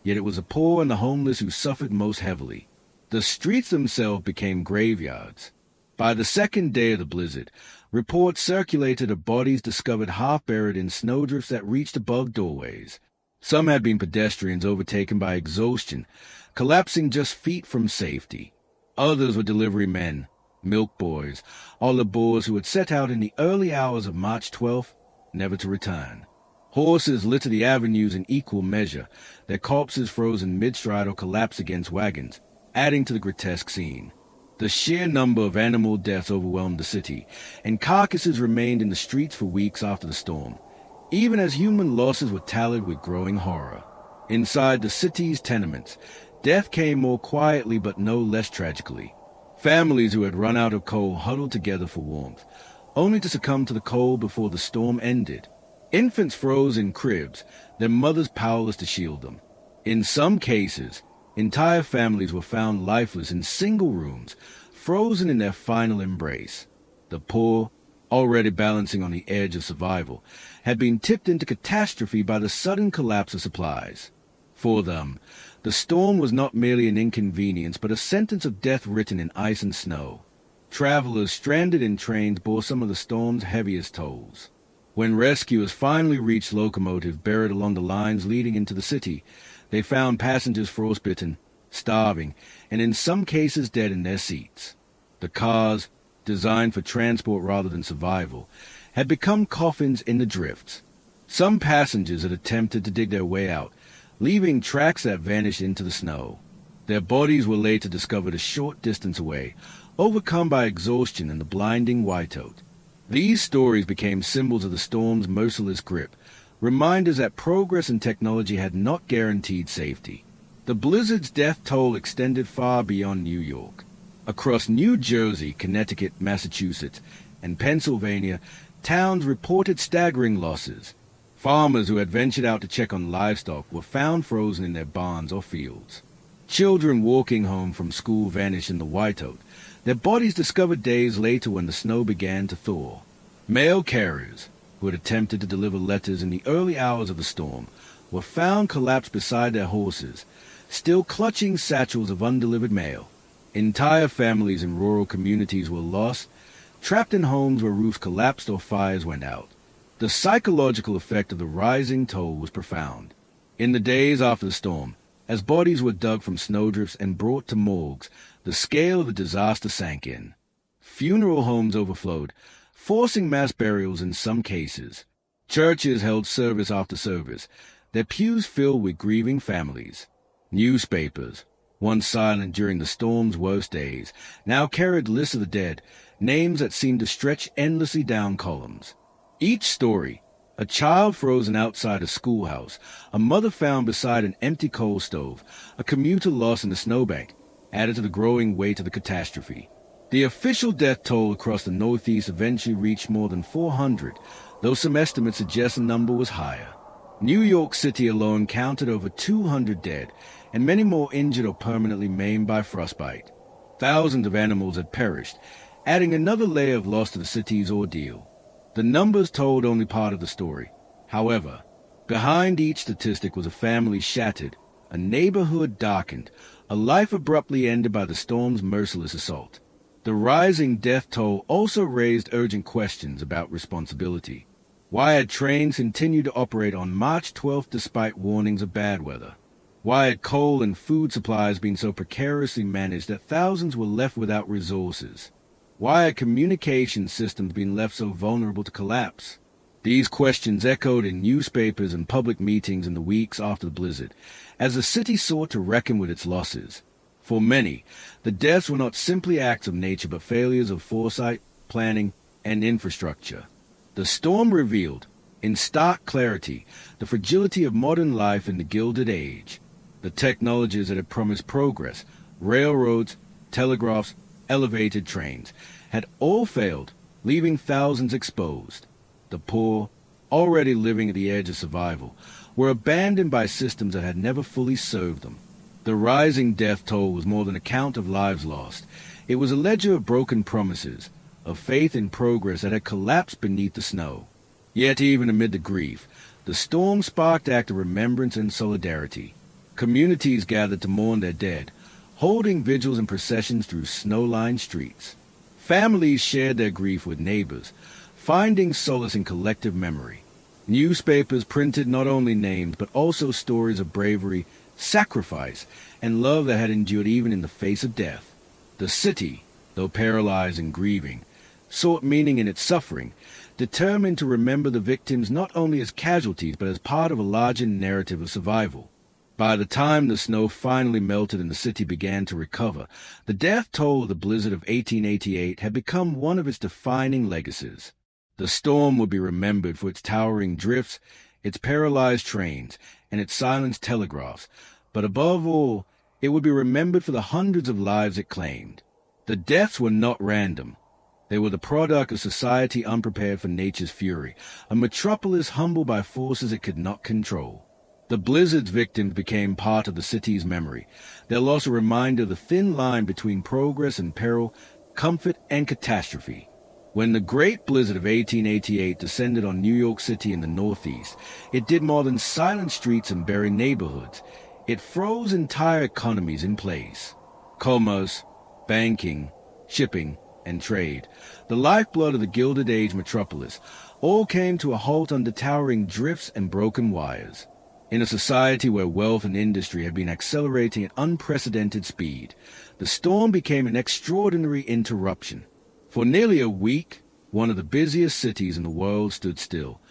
Yet it was the poor and the homeless who suffered most heavily. The streets themselves became graveyards. By the second day of the blizzard, reports circulated of bodies discovered half buried in snowdrifts that reached above doorways. Some had been pedestrians overtaken by exhaustion, collapsing just feet from safety. Others were delivery men, milk boys, or laborers who had set out in the early hours of March 12th, never to return. Horses littered the avenues in equal measure, their corpses frozen mid-stride or collapsed against wagons, adding to the grotesque scene. The sheer number of animal deaths overwhelmed the city, and carcasses remained in the streets for weeks after the storm, even as human losses were tallied with growing horror. Inside the city's tenements, death came more quietly but no less tragically. Families who had run out of coal huddled together for warmth, only to succumb to the cold before the storm ended. Infants froze in cribs, their mothers powerless to shield them. In some cases, entire families were found lifeless in single rooms, frozen in their final embrace. The poor, already balancing on the edge of survival, had been tipped into catastrophe by the sudden collapse of supplies. For them, the storm was not merely an inconvenience but a sentence of death written in ice and snow. Travelers stranded in trains bore some of the storm's heaviest tolls. When rescuers finally reached locomotives buried along the lines leading into the city, they found passengers frostbitten, starving, and in some cases dead in their seats. The cars, designed for transport rather than survival, had become coffins in the drifts. Some passengers had attempted to dig their way out, leaving tracks that vanished into the snow. Their bodies were later discovered a short distance away, overcome by exhaustion and the blinding whiteout. These stories became symbols of the storm's merciless grip, reminders that progress in technology had not guaranteed safety. The blizzard's death toll extended far beyond New York. Across New Jersey, Connecticut, Massachusetts, and Pennsylvania, towns reported staggering losses. Farmers who had ventured out to check on livestock were found frozen in their barns or fields. Children walking home from school vanished in the whiteout, their bodies discovered days later when the snow began to thaw. Mail carriers, who had attempted to deliver letters in the early hours of the storm, were found collapsed beside their horses, still clutching satchels of undelivered mail. Entire families in rural communities were lost, trapped in homes where roofs collapsed or fires went out. The psychological effect of the rising toll was profound. In the days after the storm, as bodies were dug from snowdrifts and brought to morgues, the scale of the disaster sank in. Funeral homes overflowed, forcing mass burials in some cases. Churches held service after service, their pews filled with grieving families. Newspapers, once silent during the storm's worst days, now carried lists of the dead, names that seemed to stretch endlessly down columns. Each story, a child frozen outside a schoolhouse, a mother found beside an empty coal stove, a commuter lost in a snowbank, added to the growing weight of the catastrophe. The official death toll across the Northeast eventually reached more than 400, though some estimates suggest the number was higher. New York City alone counted over 200 dead, and many more injured or permanently maimed by frostbite. Thousands of animals had perished, adding another layer of loss to the city's ordeal. The numbers told only part of the story. However, behind each statistic was a family shattered, a neighborhood darkened, a life abruptly ended by the storm's merciless assault. The rising death toll also raised urgent questions about responsibility. Why had trains continued to operate on March 12th despite warnings of bad weather? Why had coal and food supplies been so precariously managed that thousands were left without resources? Why had communication systems been left so vulnerable to collapse? These questions echoed in newspapers and public meetings in the weeks after the blizzard, as the city sought to reckon with its losses. For many, the deaths were not simply acts of nature but failures of foresight, planning, and infrastructure. The storm revealed, in stark clarity, the fragility of modern life in the Gilded Age. The technologies that had promised progress, railroads, telegraphs, elevated trains, had all failed, leaving thousands exposed. The poor, already living at the edge of survival, were abandoned by systems that had never fully served them. The rising death toll was more than a count of lives lost. It was a ledger of broken promises, of faith in progress that had collapsed beneath the snow. Yet even amid the grief, the storm sparked acts of remembrance and solidarity. Communities gathered to mourn their dead, holding vigils and processions through snow-lined streets. Families shared their grief with neighbors, finding solace in collective memory. Newspapers printed not only names but also stories of bravery, sacrifice, and love that had endured even in the face of death. The city, though paralyzed and grieving, sought meaning in its suffering, determined to remember the victims not only as casualties but as part of a larger narrative of survival. By the time the snow finally melted and the city began to recover, the death toll of the blizzard of 1888 had become one of its defining legacies. The storm would be remembered for its towering drifts, its paralyzed trains, and its silenced telegraphs, but above all, it would be remembered for the hundreds of lives it claimed. The deaths were not random. They were the product of society unprepared for nature's fury, a metropolis humbled by forces it could not control. The blizzard's victims became part of the city's memory, their loss a reminder of the thin line between progress and peril, comfort and catastrophe. When the great blizzard of 1888 descended on New York City in the Northeast, it did more than silence streets and bury neighborhoods. It froze entire economies in place. Commerce, banking, shipping, and trade, the lifeblood of the Gilded Age metropolis, all came to a halt under towering drifts and broken wires. In a society where wealth and industry had been accelerating at unprecedented speed, the storm became an extraordinary interruption. For nearly a week, one of the busiest cities in the world stood still,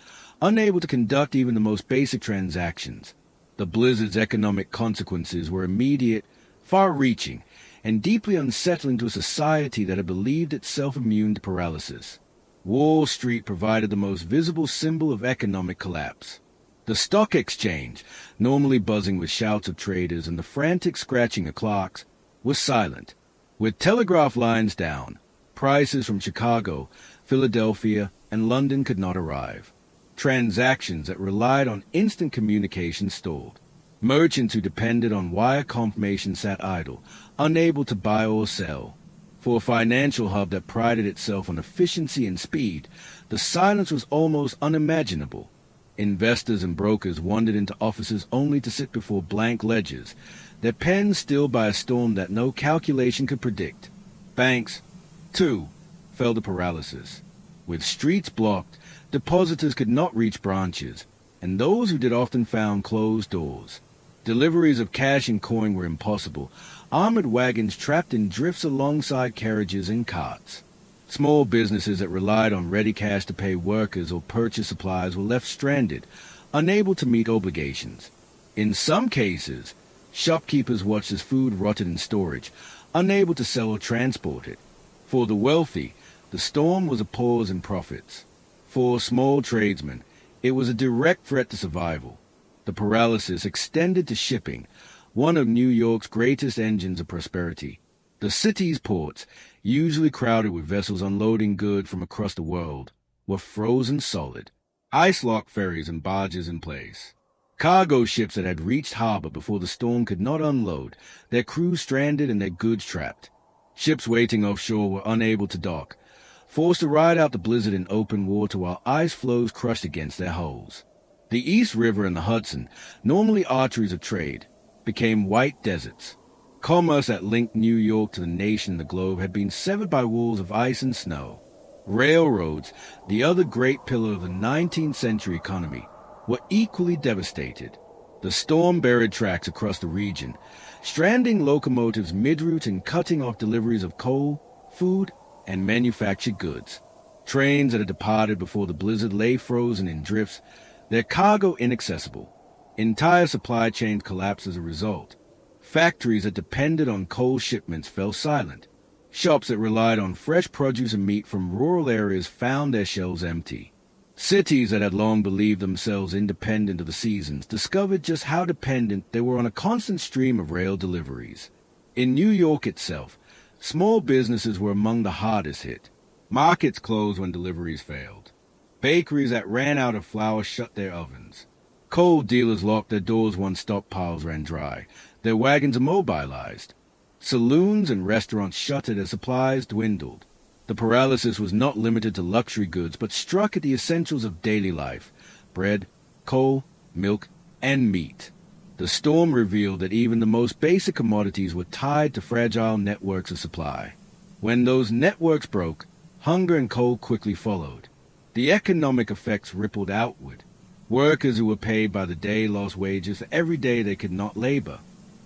unable to conduct even the most basic transactions. The blizzard's economic consequences were immediate, far-reaching, and deeply unsettling to a society that had believed itself immune to paralysis. Wall Street provided the most visible symbol of economic collapse. The stock exchange, normally buzzing with shouts of traders and the frantic scratching of clocks, was silent. With telegraph lines down, prices from Chicago, Philadelphia, and London could not arrive. Transactions that relied on instant communication stalled. Merchants who depended on wire confirmation sat idle, unable to buy or sell. For a financial hub that prided itself on efficiency and speed, the silence was almost unimaginable. Investors and brokers wandered into offices only to sit before blank ledgers, their pens stilled by a storm that no calculation could predict. Banks, too, fell to paralysis. With streets blocked, depositors could not reach branches, and those who did often found closed doors. Deliveries of cash and coin were impossible, armored wagons trapped in drifts alongside carriages and carts. Small businesses that relied on ready cash to pay workers or purchase supplies were left stranded, unable to meet obligations. In some cases, shopkeepers watched as food rotted in storage, unable to sell or transport it. For the wealthy, the storm was a pause in profits. For small tradesmen, it was a direct threat to survival. The paralysis extended to shipping, one of New York's greatest engines of prosperity. The city's ports, usually crowded with vessels unloading goods from across the world, were frozen solid, ice-locked ferries and barges in place. Cargo ships that had reached harbor before the storm could not unload, their crews stranded and their goods trapped. Ships waiting offshore were unable to dock, forced to ride out the blizzard in open water while ice floes crushed against their hulls. The East River and the Hudson, normally arteries of trade, became white deserts. Commerce that linked New York to the nation and the globe had been severed by walls of ice and snow. Railroads, the other great pillar of the 19th century economy, were equally devastated. The storm buried tracks across the region, stranding locomotives mid-route and cutting off deliveries of coal, food, and manufactured goods. Trains that had departed before the blizzard lay frozen in drifts, their cargo inaccessible. Entire supply chains collapsed as a result. Factories that depended on coal shipments fell silent. Shops that relied on fresh produce and meat from rural areas found their shelves empty. Cities that had long believed themselves independent of the seasons discovered just how dependent they were on a constant stream of rail deliveries. In New York itself, small businesses were among the hardest hit. Markets closed when deliveries failed. Bakeries that ran out of flour shut their ovens. Coal dealers locked their doors once stockpiles ran dry. Their wagons immobilized. Saloons and restaurants shuttered as supplies dwindled. The paralysis was not limited to luxury goods, but struck at the essentials of daily life: bread, coal, milk, and meat. The storm revealed that even the most basic commodities were tied to fragile networks of supply. When those networks broke, hunger and cold quickly followed. The economic effects rippled outward. Workers who were paid by the day lost wages for every day they could not labor.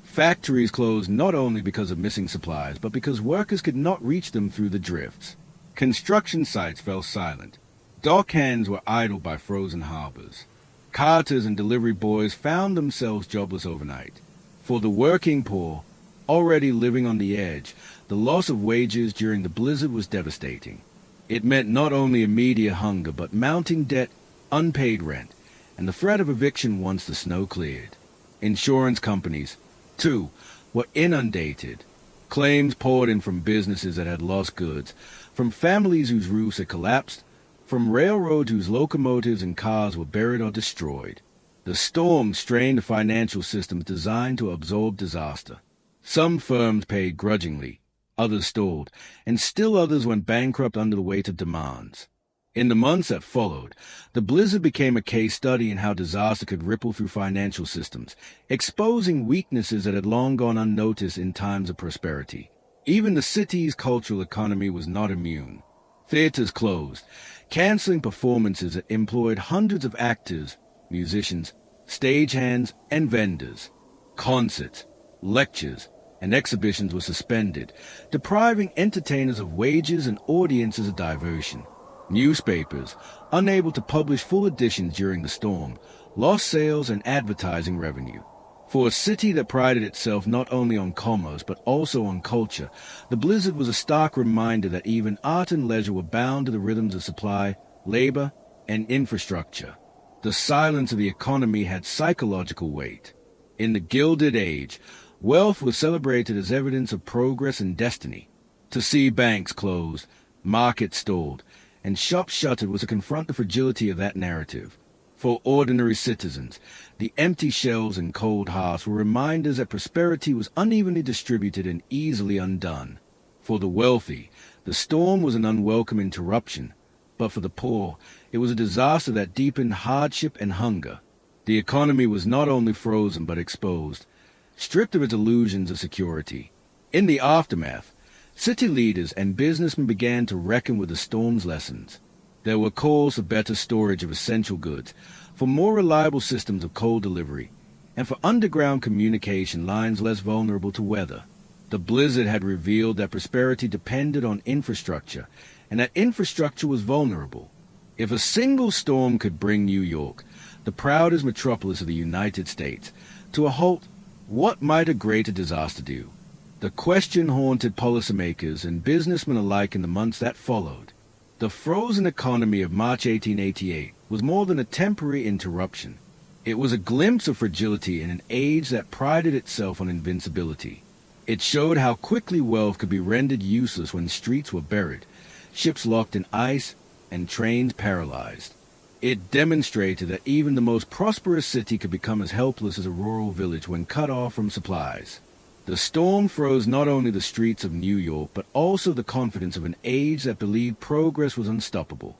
Factories closed not only because of missing supplies, but because workers could not reach them through the drifts. Construction sites fell silent. Dock hands were idled by frozen harbors. Carters and delivery boys found themselves jobless overnight. For the working poor, already living on the edge, the loss of wages during the blizzard was devastating. It meant not only immediate hunger, but mounting debt, unpaid rent, and the threat of eviction once the snow cleared. Insurance companies, too, were inundated. Claims poured in from businesses that had lost goods, from families whose roofs had collapsed, from railroads whose locomotives and cars were buried or destroyed. The storm strained the financial systems designed to absorb disaster. Some firms paid grudgingly, others stalled, and still others went bankrupt under the weight of demands. In the months that followed, the blizzard became a case study in how disaster could ripple through financial systems, exposing weaknesses that had long gone unnoticed in times of prosperity. Even the city's cultural economy was not immune. Theaters closed, canceling performances that employed hundreds of actors, musicians, stagehands, and vendors. Concerts, lectures, and exhibitions were suspended, depriving entertainers of wages and audiences of diversion. Newspapers, unable to publish full editions during the storm, lost sales and advertising revenue. For a city that prided itself not only on commerce but also on culture, the blizzard was a stark reminder that even art and leisure were bound to the rhythms of supply, labor, and infrastructure. The silence of the economy had psychological weight. In the Gilded Age, wealth was celebrated as evidence of progress and destiny. To see banks closed, markets stalled, and shops shuttered was to confront the fragility of that narrative. For ordinary citizens, the empty shelves and cold hearths were reminders that prosperity was unevenly distributed and easily undone. For the wealthy, the storm was an unwelcome interruption, but for the poor, it was a disaster that deepened hardship and hunger. The economy was not only frozen but exposed, stripped of its illusions of security. In the aftermath, city leaders and businessmen began to reckon with the storm's lessons. There were calls for better storage of essential goods, for more reliable systems of coal delivery, and for underground communication lines less vulnerable to weather. The blizzard had revealed that prosperity depended on infrastructure, and that infrastructure was vulnerable. If a single storm could bring New York, the proudest metropolis of the United States, to a halt, what might a greater disaster do? The question haunted policymakers and businessmen alike in the months that followed. The frozen economy of March 1888 was more than a temporary interruption. It was a glimpse of fragility in an age that prided itself on invincibility. It showed how quickly wealth could be rendered useless when streets were buried, ships locked in ice, and trains paralyzed. It demonstrated that even the most prosperous city could become as helpless as a rural village when cut off from supplies. The storm froze not only the streets of New York, but also the confidence of an age that believed progress was unstoppable.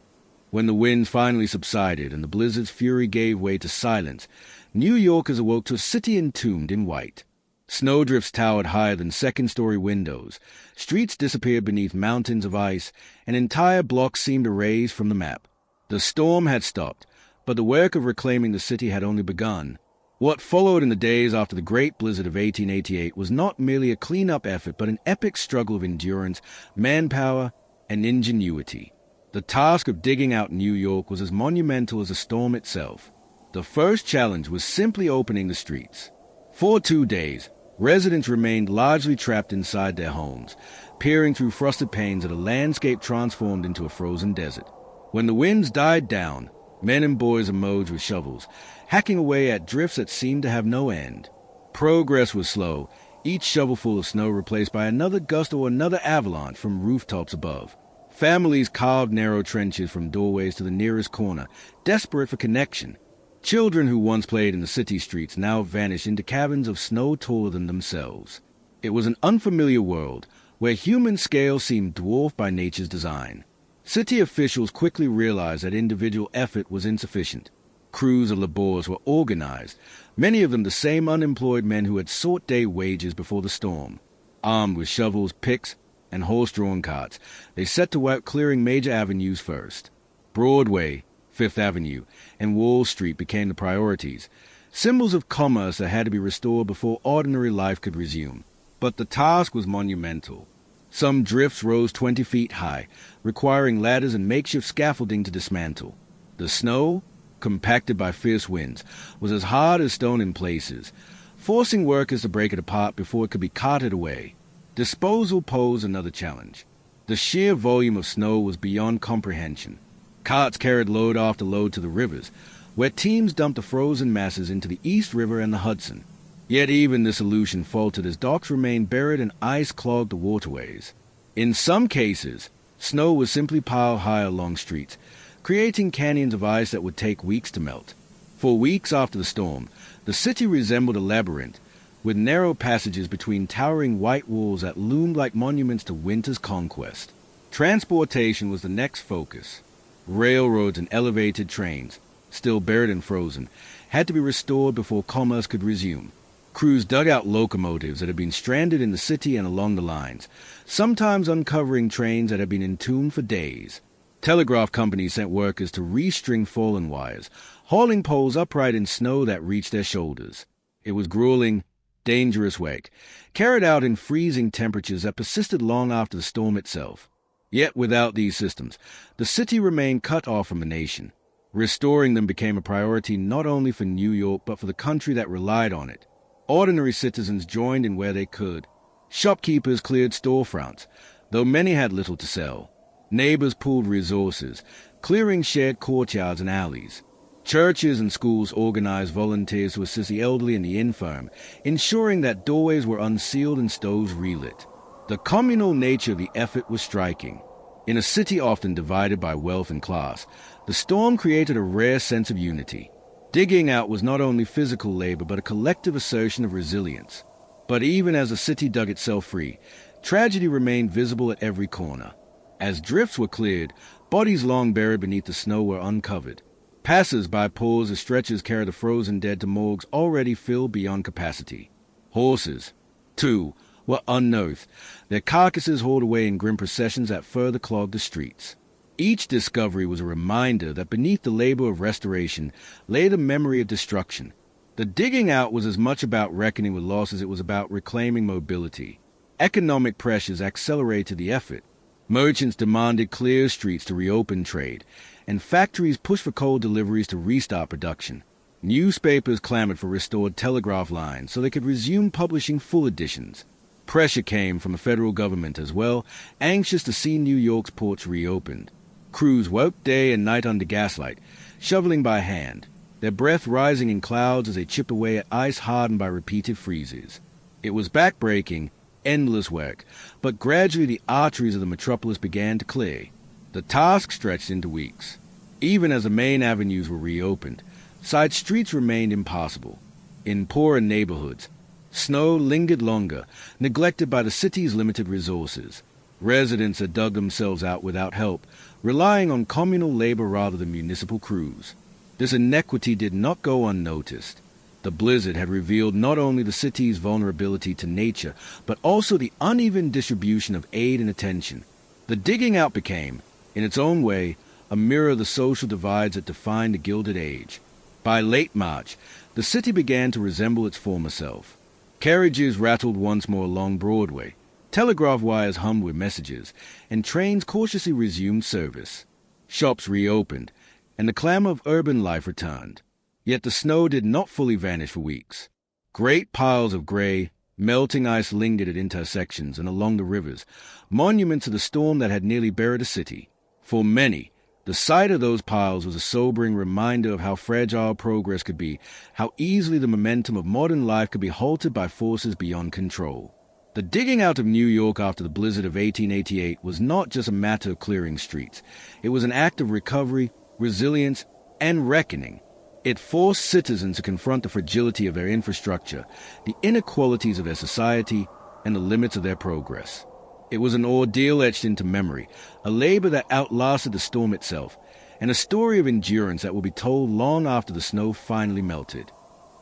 When the winds finally subsided and the blizzard's fury gave way to silence, New Yorkers awoke to a city entombed in white. Snowdrifts towered higher than second-story windows, streets disappeared beneath mountains of ice, and entire blocks seemed erased from the map. The storm had stopped, but the work of reclaiming the city had only begun. What followed in the days after the Great Blizzard of 1888 was not merely a clean-up effort, but an epic struggle of endurance, manpower, and ingenuity. The task of digging out New York was as monumental as the storm itself. The first challenge was simply opening the streets. For 2 days, residents remained largely trapped inside their homes, peering through frosted panes at a landscape transformed into a frozen desert. When the winds died down, men and boys emerged with shovels, hacking away at drifts that seemed to have no end. Progress was slow, each shovelful of snow replaced by another gust or another avalanche from rooftops above. Families carved narrow trenches from doorways to the nearest corner, desperate for connection. Children who once played in the city streets now vanished into cabins of snow taller than themselves. It was an unfamiliar world, where human scale seemed dwarfed by nature's design. City officials quickly realized that individual effort was insufficient. Crews of laborers were organized, many of them the same unemployed men who had sought day wages before the storm. Armed with shovels, picks, and horse-drawn carts, they set to work clearing major avenues first. Broadway, Fifth Avenue, and Wall Street became the priorities, symbols of commerce that had to be restored before ordinary life could resume. But the task was monumental. Some drifts rose 20 feet high, requiring ladders and makeshift scaffolding to dismantle. The snow, compacted by fierce winds, was as hard as stone in places, forcing workers to break it apart before it could be carted away. Disposal posed another challenge. The sheer volume of snow was beyond comprehension. Carts carried load after load to the rivers, where teams dumped the frozen masses into the East River and the Hudson. Yet even this solution faltered as docks remained buried and ice clogged the waterways. In some cases, snow was simply piled high along streets, creating canyons of ice that would take weeks to melt. For weeks after the storm, the city resembled a labyrinth, with narrow passages between towering white walls that loomed like monuments to winter's conquest. Transportation was the next focus. Railroads and elevated trains, still buried and frozen, had to be restored before commerce could resume. Crews dug out locomotives that had been stranded in the city and along the lines, sometimes uncovering trains that had been entombed for days. Telegraph companies sent workers to restring fallen wires, hauling poles upright in snow that reached their shoulders. It was grueling, dangerous work, carried out in freezing temperatures that persisted long after the storm itself. Yet without these systems, the city remained cut off from the nation. Restoring them became a priority not only for New York but for the country that relied on it. Ordinary citizens joined in where they could. Shopkeepers cleared storefronts, though many had little to sell. Neighbors pooled resources, clearing shared courtyards and alleys. Churches and schools organized volunteers to assist the elderly and the infirm, ensuring that doorways were unsealed and stoves relit. The communal nature of the effort was striking. In a city often divided by wealth and class, the storm created a rare sense of unity. Digging out was not only physical labor but a collective assertion of resilience. But even as the city dug itself free, tragedy remained visible at every corner. As drifts were cleared, bodies long buried beneath the snow were uncovered. Passers-by paused as stretchers carried the frozen dead to morgues already filled beyond capacity. Horses, too, were unearthed, their carcasses hauled away in grim processions that further clogged the streets. Each discovery was a reminder that beneath the labor of restoration lay the memory of destruction. The digging out was as much about reckoning with loss as it was about reclaiming mobility. Economic pressures accelerated the effort. Merchants demanded clear streets to reopen trade, and factories pushed for coal deliveries to restart production. Newspapers clamored for restored telegraph lines so they could resume publishing full editions. Pressure came from the federal government as well, anxious to see New York's ports reopened. Crews worked day and night under gaslight, shoveling by hand, their breath rising in clouds as they chipped away at ice hardened by repeated freezes. It was backbreaking, endless work, but gradually the arteries of the metropolis began to clear. The task stretched into weeks. Even as the main avenues were reopened, side streets remained impassable. In poorer neighborhoods, snow lingered longer, neglected by the city's limited resources. Residents had dug themselves out without help, relying on communal labor rather than municipal crews. This inequity did not go unnoticed. The blizzard had revealed not only the city's vulnerability to nature, but also the uneven distribution of aid and attention. The digging out became, in its own way, a mirror of the social divides that defined the Gilded Age. By late March, the city began to resemble its former self. Carriages rattled once more along Broadway, telegraph wires hummed with messages, and trains cautiously resumed service. Shops reopened, and the clamor of urban life returned. Yet the snow did not fully vanish for weeks. Great piles of gray, melting ice lingered at intersections and along the rivers, monuments of the storm that had nearly buried a city. For many, the sight of those piles was a sobering reminder of how fragile progress could be, how easily the momentum of modern life could be halted by forces beyond control. The digging out of New York after the blizzard of 1888 was not just a matter of clearing streets. It was an act of recovery, resilience, and reckoning. It forced citizens to confront the fragility of their infrastructure, the inequalities of their society, and the limits of their progress. It was an ordeal etched into memory, a labor that outlasted the storm itself, and a story of endurance that will be told long after the snow finally melted.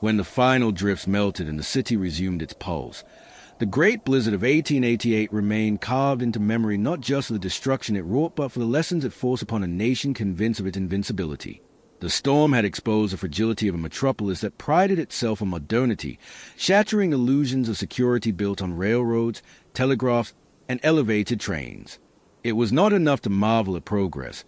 When the final drifts melted and the city resumed its pulse, the great blizzard of 1888 remained carved into memory not just for the destruction it wrought, but for the lessons it forced upon a nation convinced of its invincibility. The storm had exposed the fragility of a metropolis that prided itself on modernity, shattering illusions of security built on railroads, telegraphs, and elevated trains. It was not enough to marvel at progress.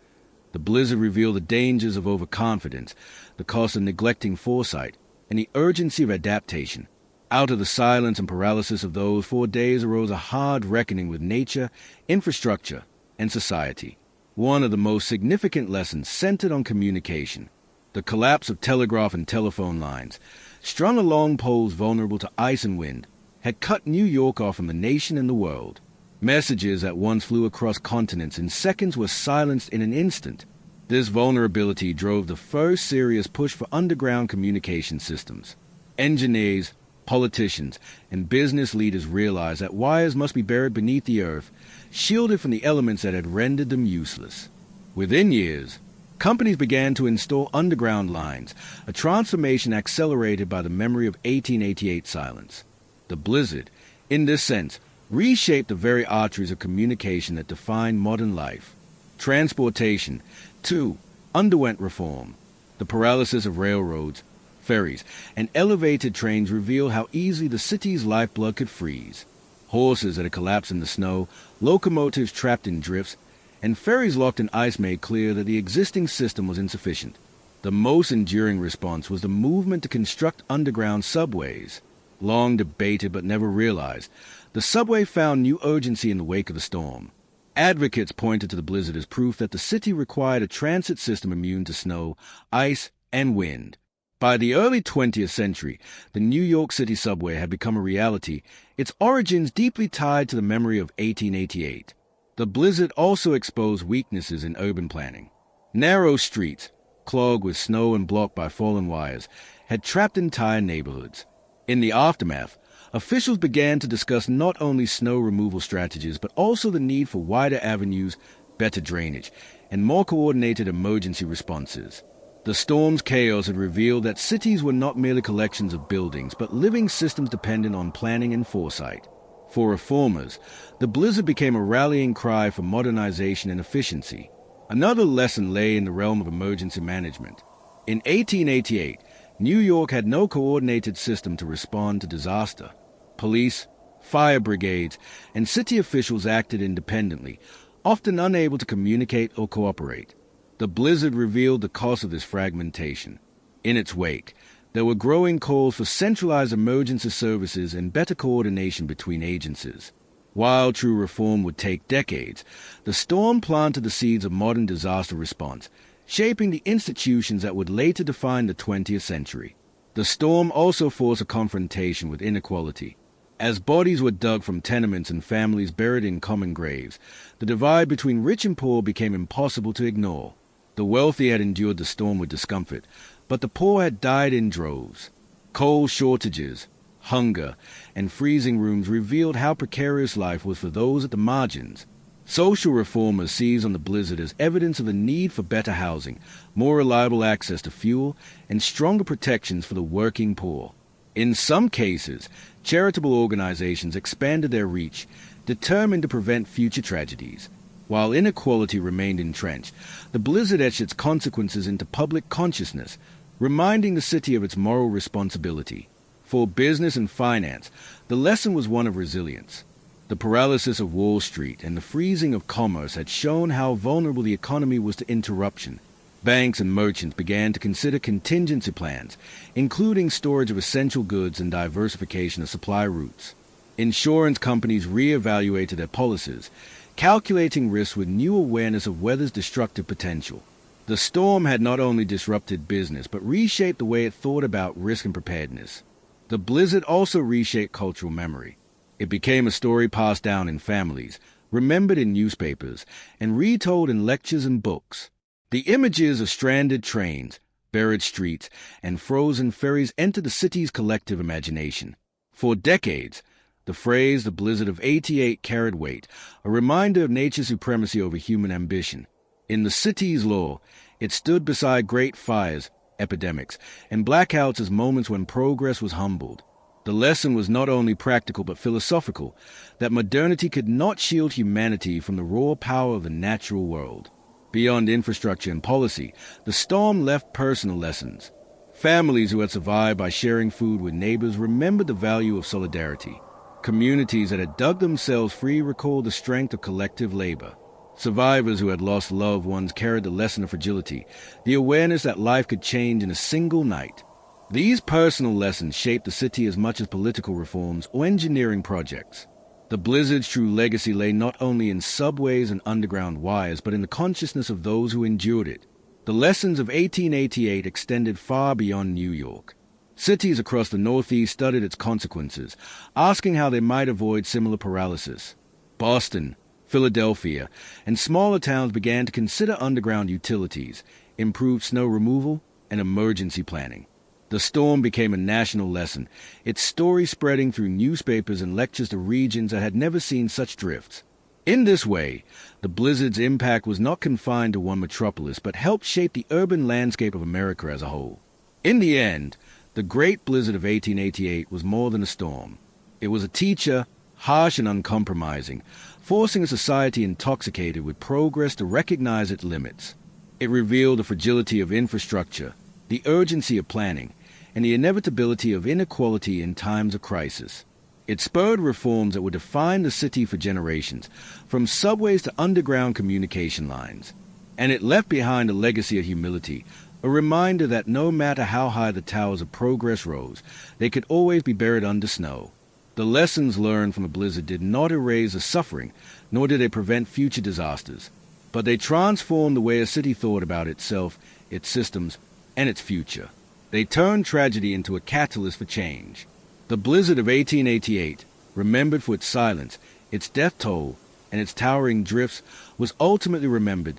The blizzard revealed the dangers of overconfidence, the cost of neglecting foresight, and the urgency of adaptation. Out of the silence and paralysis of those 4 days arose a hard reckoning with nature, infrastructure, and society. One of the most significant lessons centered on communication. The collapse of telegraph and telephone lines, strung along poles vulnerable to ice and wind, had cut New York off from the nation and the world. Messages that once flew across continents in seconds were silenced in an instant. This vulnerability drove the first serious push for underground communication systems. Engineers, politicians, and business leaders realized that wires must be buried beneath the earth, shielded from the elements that had rendered them useless. Within years, companies began to install underground lines, a transformation accelerated by the memory of 1888 silence. The blizzard, in this sense, reshaped the very arteries of communication that define modern life. Transportation, too, underwent reform. The paralysis of railroads, ferries, and elevated trains revealed how easily the city's lifeblood could freeze. Horses that had collapsed in the snow, locomotives trapped in drifts, and ferries locked in ice made clear that the existing system was insufficient. The most enduring response was the movement to construct underground subways. Long debated but never realized, the subway found new urgency in the wake of the storm. Advocates pointed to the blizzard as proof that the city required a transit system immune to snow, ice, and wind. By the early 20th century, the New York City subway had become a reality, its origins deeply tied to the memory of 1888. The blizzard also exposed weaknesses in urban planning. Narrow streets, clogged with snow and blocked by fallen wires, had trapped entire neighborhoods. In the aftermath, officials began to discuss not only snow removal strategies but also the need for wider avenues, better drainage, and more coordinated emergency responses. The storm's chaos had revealed that cities were not merely collections of buildings, but living systems dependent on planning and foresight. For reformers, the blizzard became a rallying cry for modernization and efficiency. Another lesson lay in the realm of emergency management. In 1888, New York had no coordinated system to respond to disaster. Police, fire brigades, and city officials acted independently, often unable to communicate or cooperate. The blizzard revealed the cost of this fragmentation. In its wake, there were growing calls for centralized emergency services and better coordination between agencies. While true reform would take decades, the storm planted the seeds of modern disaster response, shaping the institutions that would later define the 20th century. The storm also forced a confrontation with inequality. As bodies were dug from tenements and families buried in common graves, the divide between rich and poor became impossible to ignore. The wealthy had endured the storm with discomfort, but the poor had died in droves. Coal shortages, hunger, and freezing rooms revealed how precarious life was for those at the margins. Social reformers seized on the blizzard as evidence of the need for better housing, more reliable access to fuel, and stronger protections for the working poor. In some cases, charitable organizations expanded their reach, determined to prevent future tragedies. While inequality remained entrenched, the blizzard etched its consequences into public consciousness, reminding the city of its moral responsibility. For business and finance, the lesson was one of resilience. The paralysis of Wall Street and the freezing of commerce had shown how vulnerable the economy was to interruption. Banks and merchants began to consider contingency plans, including storage of essential goods and diversification of supply routes. Insurance companies re-evaluated their policies, calculating risks with new awareness of weather's destructive potential. The storm had not only disrupted business, but reshaped the way it thought about risk and preparedness. The blizzard also reshaped cultural memory. It became a story passed down in families, remembered in newspapers, and retold in lectures and books. The images of stranded trains, buried streets, and frozen ferries entered the city's collective imagination. For decades, the phrase "the blizzard of '88" carried weight, a reminder of nature's supremacy over human ambition. In the city's lore, it stood beside great fires, epidemics, and blackouts as moments when progress was humbled. The lesson was not only practical but philosophical, that modernity could not shield humanity from the raw power of the natural world. Beyond infrastructure and policy, the storm left personal lessons. Families who had survived by sharing food with neighbors remembered the value of solidarity. Communities that had dug themselves free recalled the strength of collective labor. Survivors who had lost loved ones carried the lesson of fragility, the awareness that life could change in a single night. These personal lessons shaped the city as much as political reforms or engineering projects. The blizzard's true legacy lay not only in subways and underground wires, but in the consciousness of those who endured it. The lessons of 1888 extended far beyond New York. Cities across the Northeast studied its consequences, asking how they might avoid similar paralysis. Boston, Philadelphia, and smaller towns began to consider underground utilities, improved snow removal, and emergency planning. The storm became a national lesson, its story spreading through newspapers and lectures to regions that had never seen such drifts. In this way, the blizzard's impact was not confined to one metropolis, but helped shape the urban landscape of America as a whole. In the end, the Great Blizzard of 1888 was more than a storm. It was a teacher, harsh and uncompromising, forcing a society intoxicated with progress to recognize its limits. It revealed the fragility of infrastructure, the urgency of planning, and the inevitability of inequality in times of crisis. It spurred reforms that would define the city for generations, from subways to underground communication lines. And it left behind a legacy of humility, a reminder that no matter how high the towers of progress rose, they could always be buried under snow. The lessons learned from the blizzard did not erase the suffering, nor did they prevent future disasters, but they transformed the way a city thought about itself, its systems, and its future. They turned tragedy into a catalyst for change. The blizzard of 1888, remembered for its silence, its death toll, and its towering drifts, was ultimately remembered,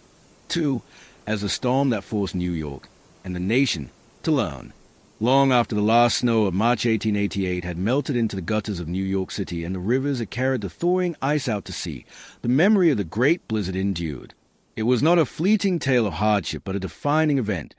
too, as a storm that forced New York and the nation to learn. Long after the last snow of March 1888 had melted into the gutters of New York City and the rivers that carried the thawing ice out to sea, the memory of the great blizzard endured. It was not a fleeting tale of hardship, but a defining event,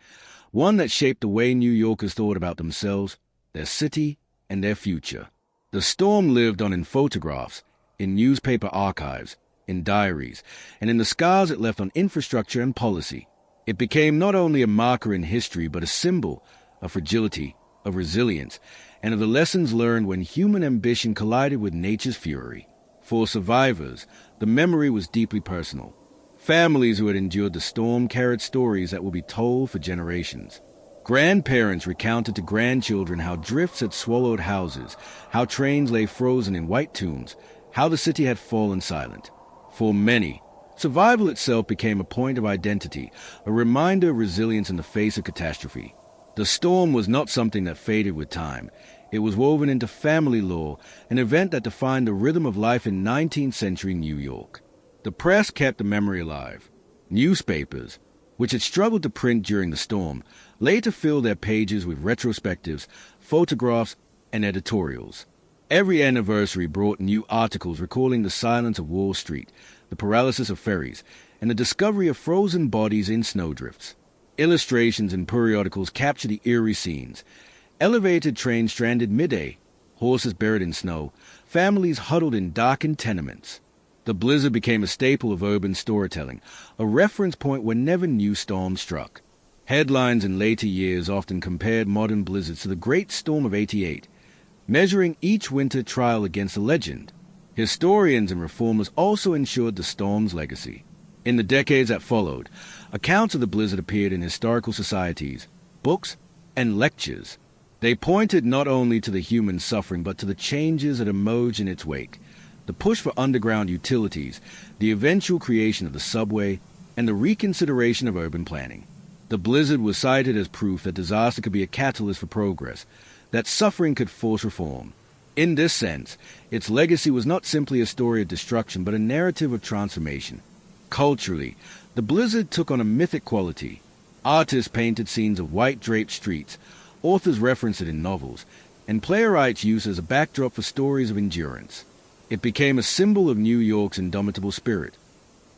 one that shaped the way New Yorkers thought about themselves, their city, and their future. The storm lived on in photographs, in newspaper archives, in diaries, and in the scars it left on infrastructure and policy. It became not only a marker in history, but a symbol of fragility, of resilience, and of the lessons learned when human ambition collided with nature's fury. For survivors, the memory was deeply personal. Families who had endured the storm carried stories that would be told for generations. Grandparents recounted to grandchildren how drifts had swallowed houses, how trains lay frozen in white tombs, how the city had fallen silent. For many, survival itself became a point of identity, a reminder of resilience in the face of catastrophe. The storm was not something that faded with time. It was woven into family lore, an event that defined the rhythm of life in 19th century New York. The press kept the memory alive. Newspapers, which had struggled to print during the storm, later filled their pages with retrospectives, photographs, and editorials. Every anniversary brought new articles recalling the silence of Wall Street, the paralysis of ferries, and the discovery of frozen bodies in snowdrifts. Illustrations in periodicals captured the eerie scenes. Elevated trains stranded midday, horses buried in snow, families huddled in darkened tenements. The blizzard became a staple of urban storytelling, a reference point whenever new storms struck. Headlines in later years often compared modern blizzards to the Great Storm of '88, measuring each winter trial against a legend. Historians and reformers also ensured the storm's legacy. In the decades that followed, accounts of the blizzard appeared in historical societies, books, and lectures. They pointed not only to the human suffering but to the changes that emerged in its wake. The push for underground utilities, the eventual creation of the subway, and the reconsideration of urban planning. The blizzard was cited as proof that disaster could be a catalyst for progress, that suffering could force reform. In this sense, its legacy was not simply a story of destruction, but a narrative of transformation. Culturally, the blizzard took on a mythic quality. Artists painted scenes of white-draped streets, authors referenced it in novels, and playwrights used it as a backdrop for stories of endurance. It became a symbol of New York's indomitable spirit,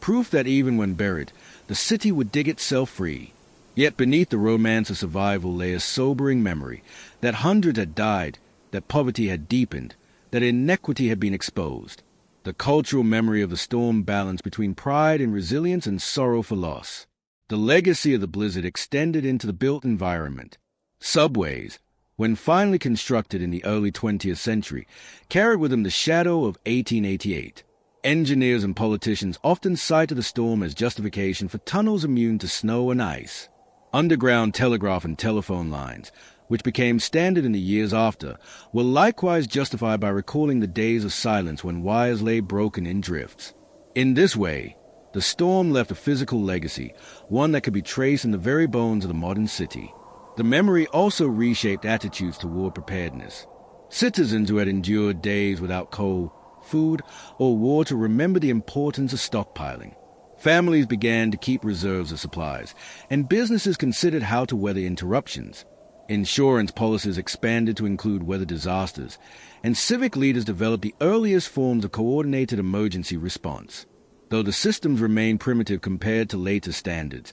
proof that even when buried, the city would dig itself free. Yet beneath the romance of survival lay a sobering memory that hundreds had died, that poverty had deepened, that inequity had been exposed. The cultural memory of the storm balanced between pride and resilience and sorrow for loss. The legacy of the blizzard extended into the built environment. Subways, when finally constructed in the early 20th century, carried with them the shadow of 1888. Engineers and politicians often cited the storm as justification for tunnels immune to snow and ice. Underground telegraph and telephone lines, which became standard in the years after, were likewise justified by recalling the days of silence when wires lay broken in drifts. In this way, the storm left a physical legacy, one that could be traced in the very bones of the modern city. The memory also reshaped attitudes toward preparedness. Citizens who had endured days without coal, food, or water remembered the importance of stockpiling. Families began to keep reserves of supplies, and businesses considered how to weather interruptions. Insurance policies expanded to include weather disasters, and civic leaders developed the earliest forms of coordinated emergency response. Though the systems remained primitive compared to later standards,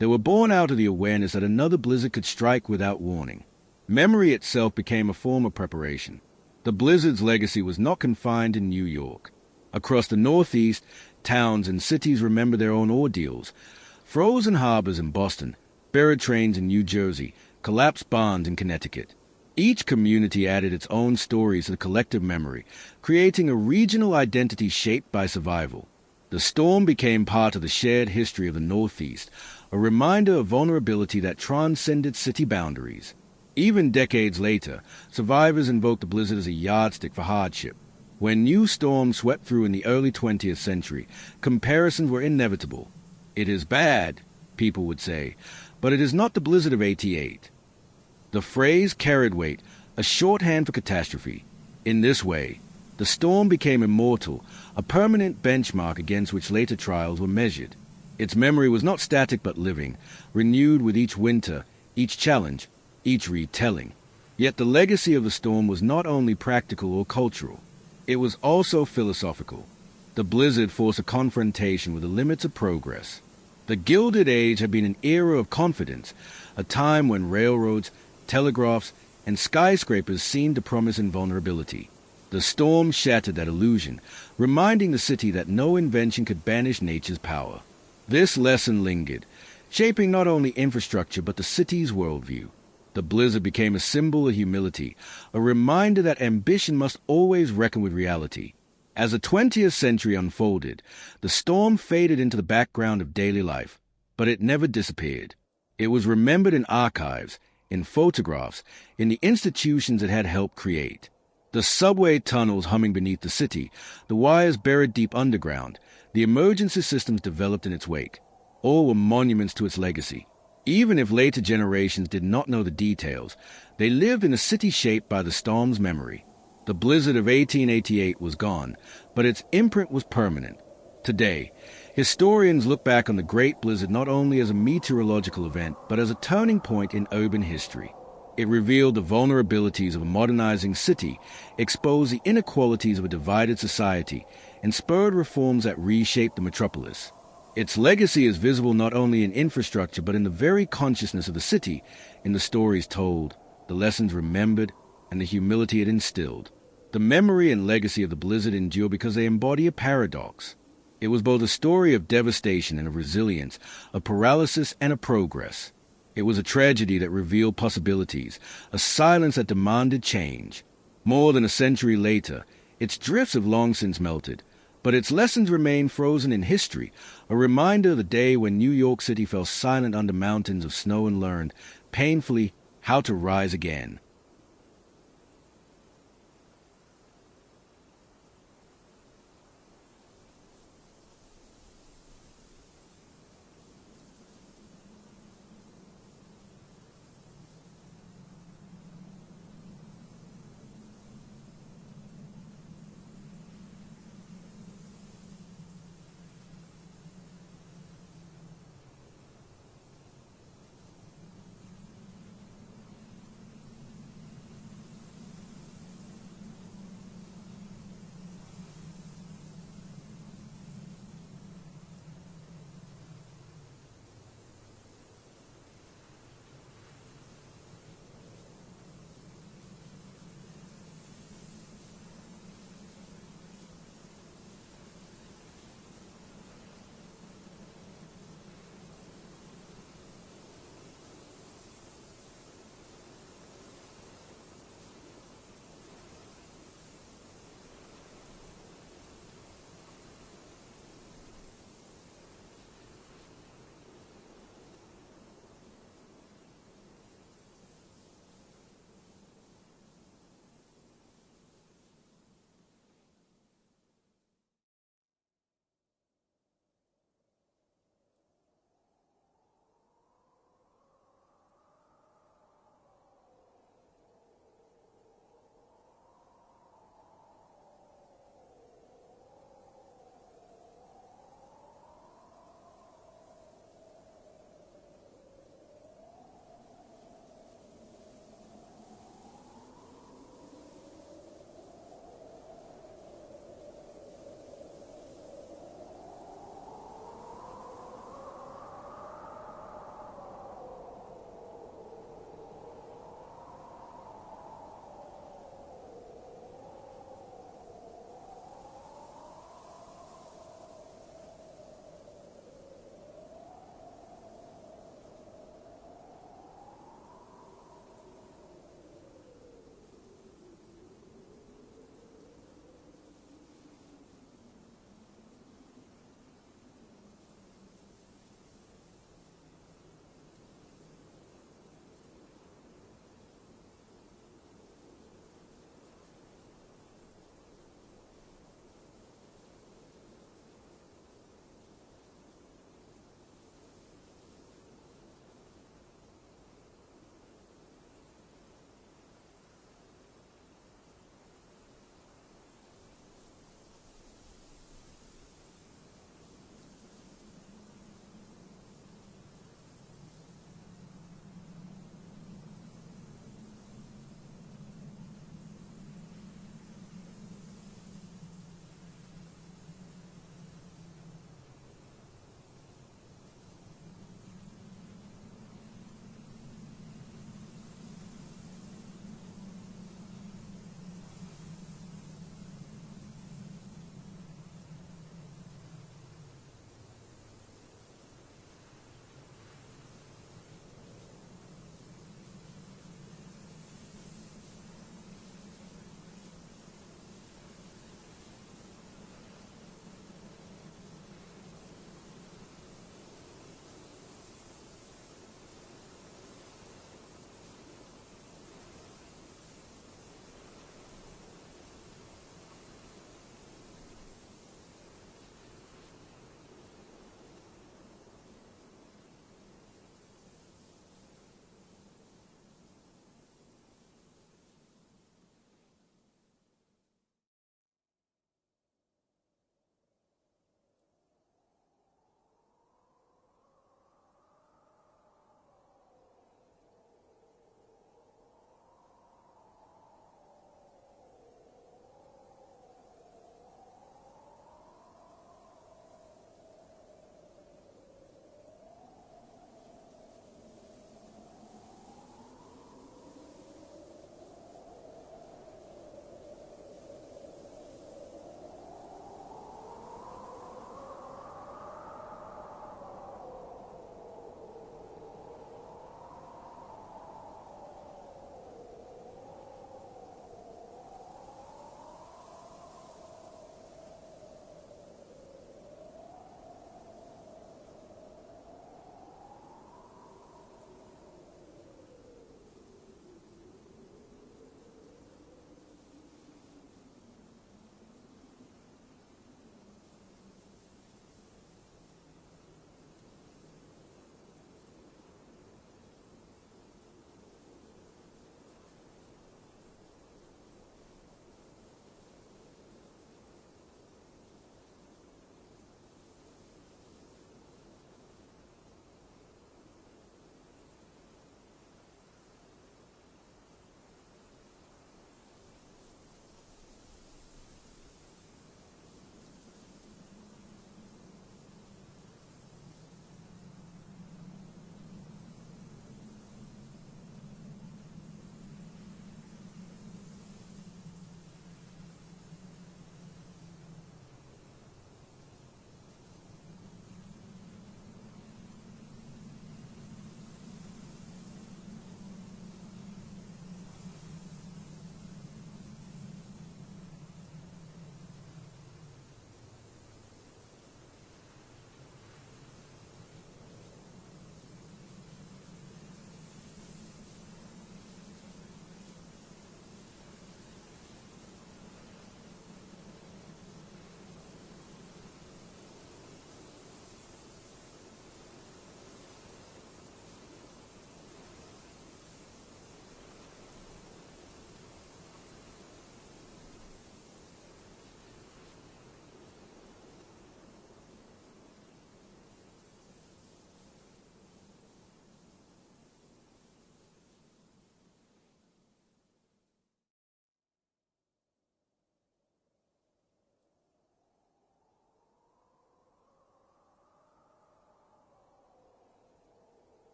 they were born out of the awareness that another blizzard could strike without warning. Memory itself became a form of preparation. The blizzard's legacy was not confined in New York. Across the Northeast, towns and cities remember their own ordeals. Frozen harbors in Boston, buried trains in New Jersey, collapsed barns in Connecticut. Each community added its own stories to the collective memory, creating a regional identity shaped by survival. The storm became part of the shared history of the Northeast, a reminder of vulnerability that transcended city boundaries. Even decades later, survivors invoked the blizzard as a yardstick for hardship. When new storms swept through in the early 20th century, comparisons were inevitable. "It is bad," people would say, "but it is not the blizzard of '88. The phrase carried weight, a shorthand for catastrophe. In this way, the storm became immortal, a permanent benchmark against which later trials were measured. Its memory was not static but living, renewed with each winter, each challenge, each retelling. Yet the legacy of the storm was not only practical or cultural. It was also philosophical. The blizzard forced a confrontation with the limits of progress. The Gilded Age had been an era of confidence, a time when railroads, telegraphs, and skyscrapers seemed to promise invulnerability. The storm shattered that illusion, reminding the city that no invention could banish nature's power. This lesson lingered, shaping not only infrastructure but the city's worldview. The blizzard became a symbol of humility, a reminder that ambition must always reckon with reality. As the 20th century unfolded, the storm faded into the background of daily life, but it never disappeared. It was remembered in archives, in photographs, in the institutions it had helped create. The subway tunnels humming beneath the city, the wires buried deep underground, the emergency systems developed in its wake, all were monuments to its legacy. Even if later generations did not know the details, they lived in a city shaped by the storm's memory. The blizzard of 1888 was gone, but its imprint was permanent. Today, historians look back on the Great Blizzard not only as a meteorological event, but as a turning point in urban history. It revealed the vulnerabilities of a modernizing city, exposed the inequalities of a divided society, and spurred reforms that reshaped the metropolis. Its legacy is visible not only in infrastructure but in the very consciousness of the city, in the stories told, the lessons remembered, and the humility it instilled. The memory and legacy of the blizzard endure because they embody a paradox. It was both a story of devastation and of resilience, of paralysis and of progress. It was a tragedy that revealed possibilities, a silence that demanded change. More than a century later, its drifts have long since melted, but its lessons remain frozen in history, a reminder of the day when New York City fell silent under mountains of snow and learned, painfully, how to rise again.